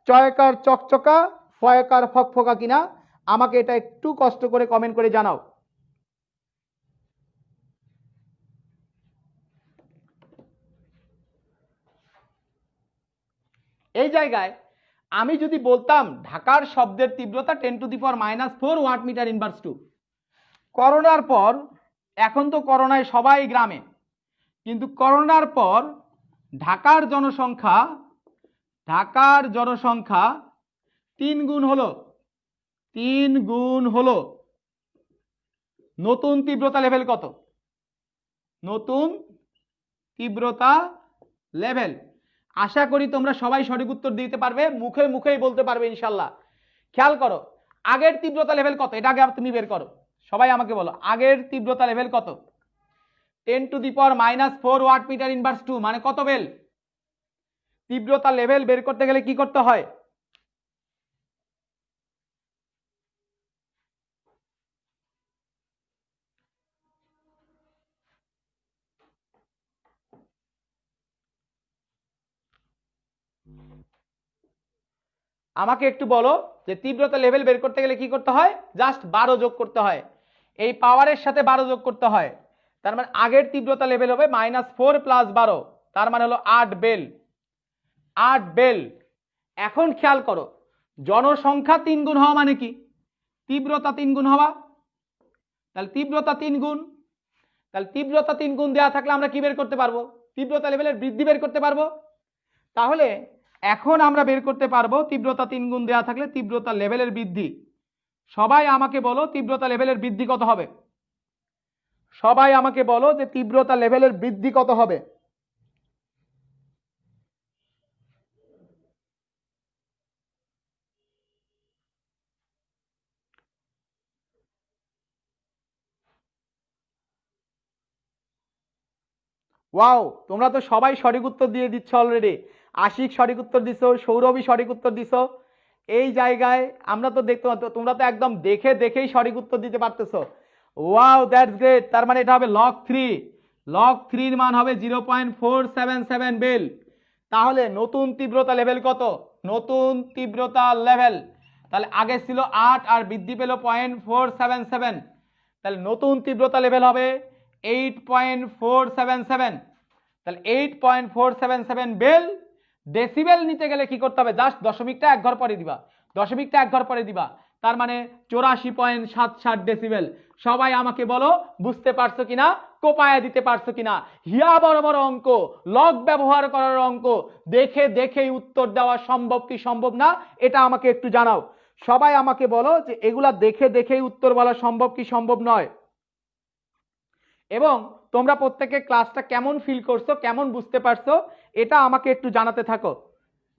চয়কার চকচকা ফয়কার ফকফকা কিনা? আমাকে এটা একটু কষ্ট করে কমেন্ট করে জানাও। এই জায়গায় আমি যদি বলতাম ঢাকার শব্দের তীব্রতা 10⁻⁻⁴ ওয়াট মিটার ইনভার্স টু। করোনার পর, এখন তো করোনায় সবাই গ্রামে, কিন্তু করোনার পর ঢাকার জনসংখ্যা 3 গুণ হলো। 3 গুণ হলো। নতুন তীব্রতা লেভেল কত? নতুন তীব্রতা লেভেল আশা করি তোমরা সবাই সঠিক উত্তর দিতে পারবে, মুখে মুখেই বলতে পারবে ইনশাল্লাহ। খেয়াল করো আগের তীব্রতা লেভেল কত, এটা আগে তুমি বের করো। সবাই আমাকে বলো আগের তীব্রতা লেভেল কত? 10⁻⁻⁴ ওয়াট মিটার ইনভার্স টু মানে কত বেল? তীব্রতা লেভেল বের করতে গেলে কি করতে হয়? আমাকে একটু বলো যে তীব্রতা লেভেল বের করতে গেলে কি করতে হয়? জাস্ট 12 যোগ করতে হয়, এই পাওয়ারের সাথে 12 যোগ করতে হয়। তার মানে আগের তীব্রতা লেভেল হবে -4 + 12, তার মানে হলো 8 বেল। 8 বেল। এখন খেয়াল করো জনসংখ্যা 3 গুণ হওয়া মানে কি? তীব্রতা 3 গুণ হওয়া। তাহলে তীব্রতা 3 গুণ, তাহলে তীব্রতা 3 গুণ দেওয়া থাকলে আমরা কি বের করতে পারবো? তীব্রতা লেভেলের বৃদ্ধি বের করতে পারবো। তাহলে এখন আমরা বের করতে পারবো তীব্রতা 3 গুণ দেওয়া থাকলে তীব্রতা লেভেলের বৃদ্ধি। সবাই আমাকে বলো তীব্রতা লেভেলের বৃদ্ধি কত হবে? সবাই আমাকে বলো যে তীব্রতা লেভেলের বৃদ্ধি কত হবে? ওয়াও, তোমরা তো সবাই সঠিক উত্তর দিয়ে দিচ্ছ অলরেডি। আশিক সঠিক উত্তর দিছো, সৌরভী সঠিক উত্তর দিছো। এই জায়গায় আমরা তো দেখতে পাচ্ছ তোমরা তো একদম দেখেই সঠিক উত্তর দিতে পারতেছো। Wow, that's great. তার মানে এটা হবে লগ 3। লগ 3 এর মান হবে 0.477 বেল। তাহলে নতুন তীব্রতা লেভেল কত? নতুন তীব্রতা লেভেল তাহলে আগে ছিল 8 আর বৃদ্ধি পেল 0.477, তাহলে নতুন তীব্রতা লেভেল হবে 8.477। তাহলে 8.477 বেল। ডেসিবেল নিতে গেলে কি করতে হবে? জাস্ট দশমিকটা এক ঘর পরে দিবা, দশমিকটা এক ঘর পরে দিবা, তার মানে 84.77 ডেসিবেল। সবাই আমাকে বলো বুঝতে পারছো কিনা, কোপায়া দিতে পারছো কিনা? হিয়া বড় বড় অঙ্ক, লগ ব্যবহার করার অঙ্ক, দেখেই উত্তর দেওয়া সম্ভব কি সম্ভব না এটা আমাকে একটু জানাও। সবাই আমাকে বলো যে এগুলা দেখেই উত্তর বলা সম্ভব কি সম্ভব নয়। এবং তোমরা প্রত্যেকে ক্লাসটা কেমন ফিল করছো, কেমন বুঝতে পারছো এটা আমাকে একটু জানাতে থাকো।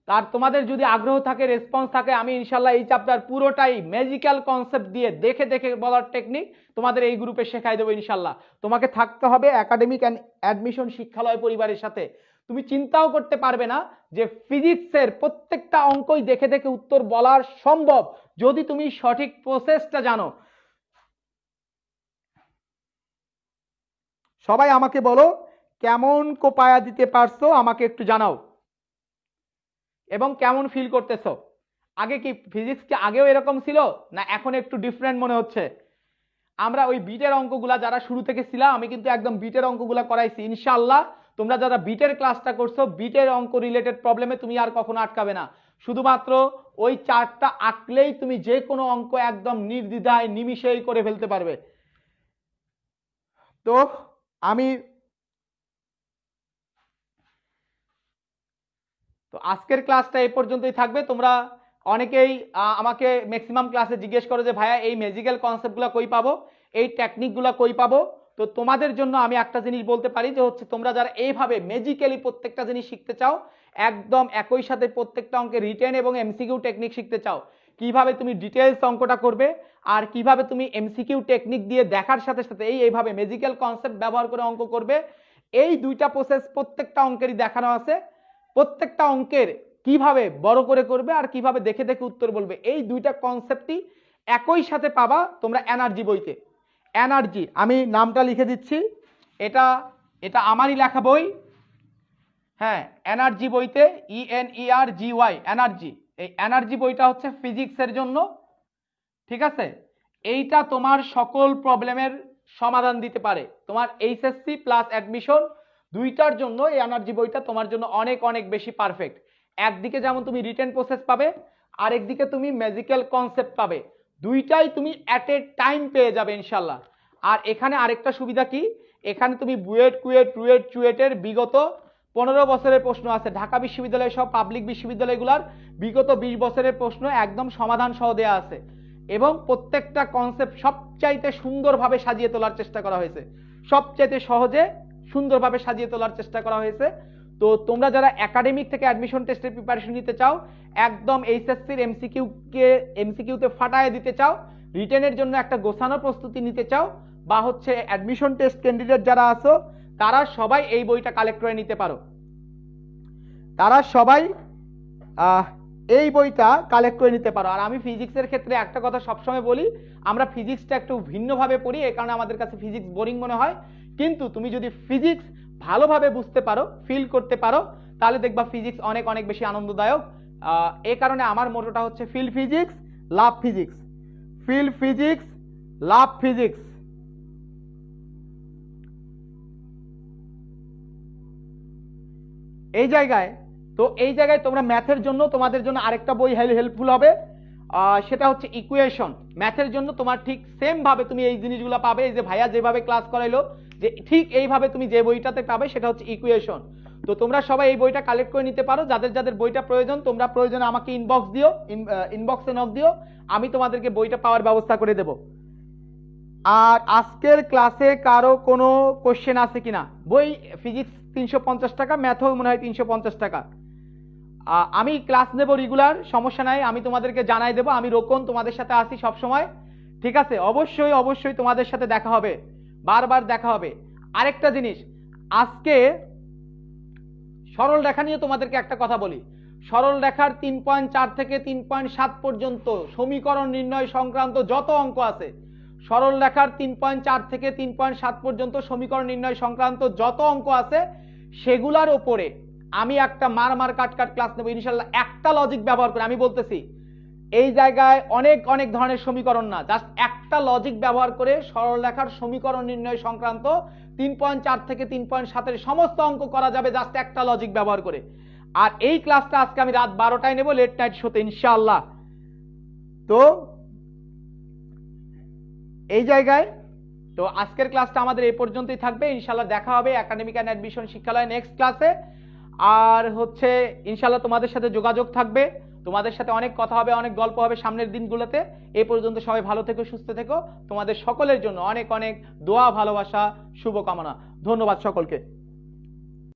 আর তোমাদের যদি আগ্রহ থাকে, রেসপন্স থাকে, আমি ইনশাল্লাহ এই চ্যাপ্টার পুরোটাই ম্যাজিক্যাল কনসেপ্ট দিয়ে দেখে বলার টেকনিক তোমাদের এই গ্রুপে শেখাই দেবো ইনশাল্লাহ। তোমাকে থাকতে হবে একাডেমিক অ্যান্ড অ্যাডমিশন শিক্ষালয় পরিবারের সাথে। তুমি চিন্তাও করতে পারবে না যে ফিজিক্সের প্রত্যেকটা অঙ্কই দেখে উত্তর বলা সম্ভব যদি তুমি সঠিক প্রসেসটা জানো। সবাই আমাকে বলো কেমন কোপায়া দিতে পারছো, আমাকে একটু জানাও এবং কেমন ফিল করতেছো। আগে কি ফিজিক্স কি আগেও এরকম ছিল না এখন একটু ডিফারেন্ট মনে হচ্ছে? আমরা ওই বিটের অঙ্কগুলা যারা শুরু থেকে ছিলাম, আমি কিন্তু একদম বিটের অঙ্কগুলা করাইছি ইনশাআল্লাহ। তোমরা যারা বিটের ক্লাসটা করছো, বিটের অঙ্ক রিলেটেড প্রবলেমে তুমি আর কখনো আটকাবে না। শুধুমাত্র ওই চার্টটা আঁকলেই তুমি যে কোনো অঙ্ক একদম নির্দ্বিধায় নিমিষেই করে ফেলতে পারবে। তো আমি আজকের ক্লাসটা এই পর্যন্তই থাকবে। তোমরা অনেকেই আমাকে ম্যাক্সিমাম ক্লাসে জিজ্ঞেস করো যে ভাইয়া এই ম্যাজিক্যাল কনসেপ্টগুলো কই পাবো, এই টেকনিকগুলো কই পাবো। তো তোমাদের জন্য আমি একটা জিনিস বলতে পারি যে হচ্ছে তোমরা যারা এইভাবে ম্যাজিক্যালি প্রত্যেকটা জিনিস শিখতে চাও, একদম একই সাথে প্রত্যেকটা অঙ্কে রিটেন এবং এমসিকিউ টেকনিক শিখতে চাও, কিভাবে তুমি ডিটেলস অঙ্কটা করবে আর কিভাবে তুমি এমসিকিউ টেকনিক দিয়ে দেখার সাথে সাথে এইভাবে ম্যাজিক্যাল কনসেপ্ট ব্যবহার করে অঙ্ক করবে, এই দুইটা প্রসেস প্রত্যেকটা অঙ্কেরই দেখানো আছে। প্রত্যেকটা অঙ্কের কিভাবে বড় করে করবে আর কিভাবে দেখে দেখে উত্তর বলবে, এই দুইটা কনসেপ্টই একই সাথে পাবা তোমরা এনার্জি বইতে। এনার্জি আমি নামটা লিখে দিচ্ছি, এটা এটা আমারই লেখা বই। হ্যাঁ, এনার্জি বইতে ENERGY এনার্জি, এই এনার্জি বইটা হচ্ছে ফিজিক্সের জন্য। ঠিক আছে, এইটা তোমার সকল প্রবলেমের সমাধান দিতে পারে। তোমার এইচএসসি প্লাস অ্যাডমিশন দুইটার জন্য এই এনার্জি বইটা তোমার জন্য অনেক অনেক বেশি পারফেক্ট। একদিকে যেমন তুমি রিটেন প্রসেস পাবে, আর একদিকে তুমি ম্যাজিক্যাল কনসেপ্ট পাবে, দুইটাই তুমি অ্যাট এ টাইম পেয়ে যাবে ইনশাল্লাহ। আর এখানে আরেকটা সুবিধা কি, এখানে তুমি বুয়েট, কুয়েট, রুয়েট, চুয়েটের বিগত 15 বছরের প্রশ্ন আছে, ঢাকা বিশ্ববিদ্যালয় সহ পাবলিক বিশ্ববিদ্যালয়গুলোর বিগত 20 বছরের প্রশ্ন একদম সমাধান সহ দেওয়া আছে, এবং প্রত্যেকটা কনসেপ্ট সবচাইতে সুন্দরভাবে সাজিয়ে তোলার চেষ্টা করা হয়েছে, সবচাইতে সহজে সুন্দরভাবে সাজিয়ে তোলার চেষ্টা করা হয়েছে। তো তোমরা যারা একাডেমিক থেকে অ্যাডমিশন টেস্টের প্রিপারেশন নিতে চাও, একদম এইচএসসির এমসিকিউতে ফাটায় দিতে চাও, রিটেনের জন্য একটা গোছানো প্রস্তুতি নিতে চাও, বা হচ্ছে অ্যাডমিশন টেস্ট ক্যান্ডিডেট যারা আছো তারা সবাই এই বইটা কালেক্ট করে নিতে পারো। তারা সবাই এই বইটা কালেক্ট করে নিতে পারো। আর আমি ফিজিক্সের ক্ষেত্রে একটা কথা সবসময় বলি, আমরা ফিজিক্সটা একটু ভিন্নভাবে পড়ি, এই কারণে আমাদের কাছে ফিজিক্স বোরিং মনে হয়, কিন্তু তুমি যদি ফিজিক্স ভালোভাবে বুঝতে পারো, ফিল করতে পারো, তাহলে দেখবা ফিজিক্স অনেক অনেক বেশি আনন্দদায়ক। এই কারণে আমার মোটোটা হচ্ছে ফিল ফিজিক্স, লাভ ফিজিক্স, ফিল ফিজিক্স, লাভ ফিজিক্স। এই জায়গায় তোমরা ম্যাথের জন্য তোমাদের জন্য আরেকটা বই হেল্পফুল হবে, সেটা হচ্ছে ইকুয়েশন। ম্যাথের জন্য তোমার ঠিক সেম ভাবে তুমি এই জিনিসগুলো পাবে, এই যে ভাইয়া যেভাবে ক্লাস করাইলো, যে ঠিক এইভাবে তুমি যে বইটাতে পাবে সেটা হচ্ছে ইকুয়েশন। তো তোমরা সবাই এই বইটা কালেক্ট করে নিতে পারো। যাদের যাদের বইটা প্রয়োজন, তোমরা প্রয়োজনে আমাকে ইনবক্সে নক দিও, আমি তোমাদেরকে বইটা পাওয়ার ব্যবস্থা করে দেব। আর আজকের ক্লাসে কারো কোনো কোশ্চেন আছে কিনা? বই ফিজিক্স 350 টাকা, ম্যাথও মনে হয় 350 টাকা। আমি ক্লাস নেব রেগুলার, সমস্যা নাই, আমি তোমাদেরকে জানাই দেবো। আমি রোকন তোমাদের সাথে আসি সব সময়, ঠিক আছে? অবশ্যই অবশ্যই তোমাদের সাথে দেখা হবে, বারবার দেখা হবে। আরেকটা জিনিস, আজকে সরল রেখা নিয়ে তোমাদেরকে একটা কথা বলি। সরল রেখার 3.4 থেকে 3.7 পর্যন্ত সমীকরণ নির্ণয় সংক্রান্ত যত অঙ্ক আছে, সরল রেখার 3.4 থেকে 3.7 পর্যন্ত সমীকরণ নির্ণয় সংক্রান্ত যত অঙ্ক আছে, সেগুলার ওপরে আমি একটা মার কাট ক্লাস নেব ইনশাল্লাহ, একটা লজিক ব্যবহার করে। আমি বলতেছি এই জায়গায় অনেক অনেক ধরনের সমীকরণ না, জাস্ট একটা লজিক ব্যবহার করে সরলরেখার সমীকরণ নির্ণয় সংক্রান্ত 3.4 থেকে 3.7 সমস্ত অঙ্ক করা যাবে জাস্ট একটা লজিক ব্যবহার করে। আর এই ক্লাসটা আজকে আমি রাত 12টায় নেব, লেট নাইট শোতে ইনশাআল্লাহ। তো এই জায়গায় তো আজকের ক্লাসটা আমাদের এই পর্যন্তই থাকবে, ইনশাআল্লাহ দেখা হবে একাডেমিক অ্যান্ড অ্যাডমিশন শিক্ষালয় নেক্সট ক্লাসে। আর হচ্ছে ইনশাআল্লাহ তোমাদের সাথে যোগাযোগ থাকবে, তোমাদের সাথে অনেক কথা হবে, অনেক গল্প হবে সামনের দিনগুলোতে। এই পর্যন্ত সবাই ভালো থেকো, সুস্থ থেকো। তোমাদের সকলের জন্য অনেক অনেক দোয়া, ভালোবাসা, শুভকামনা। ধন্যবাদ সকলকে।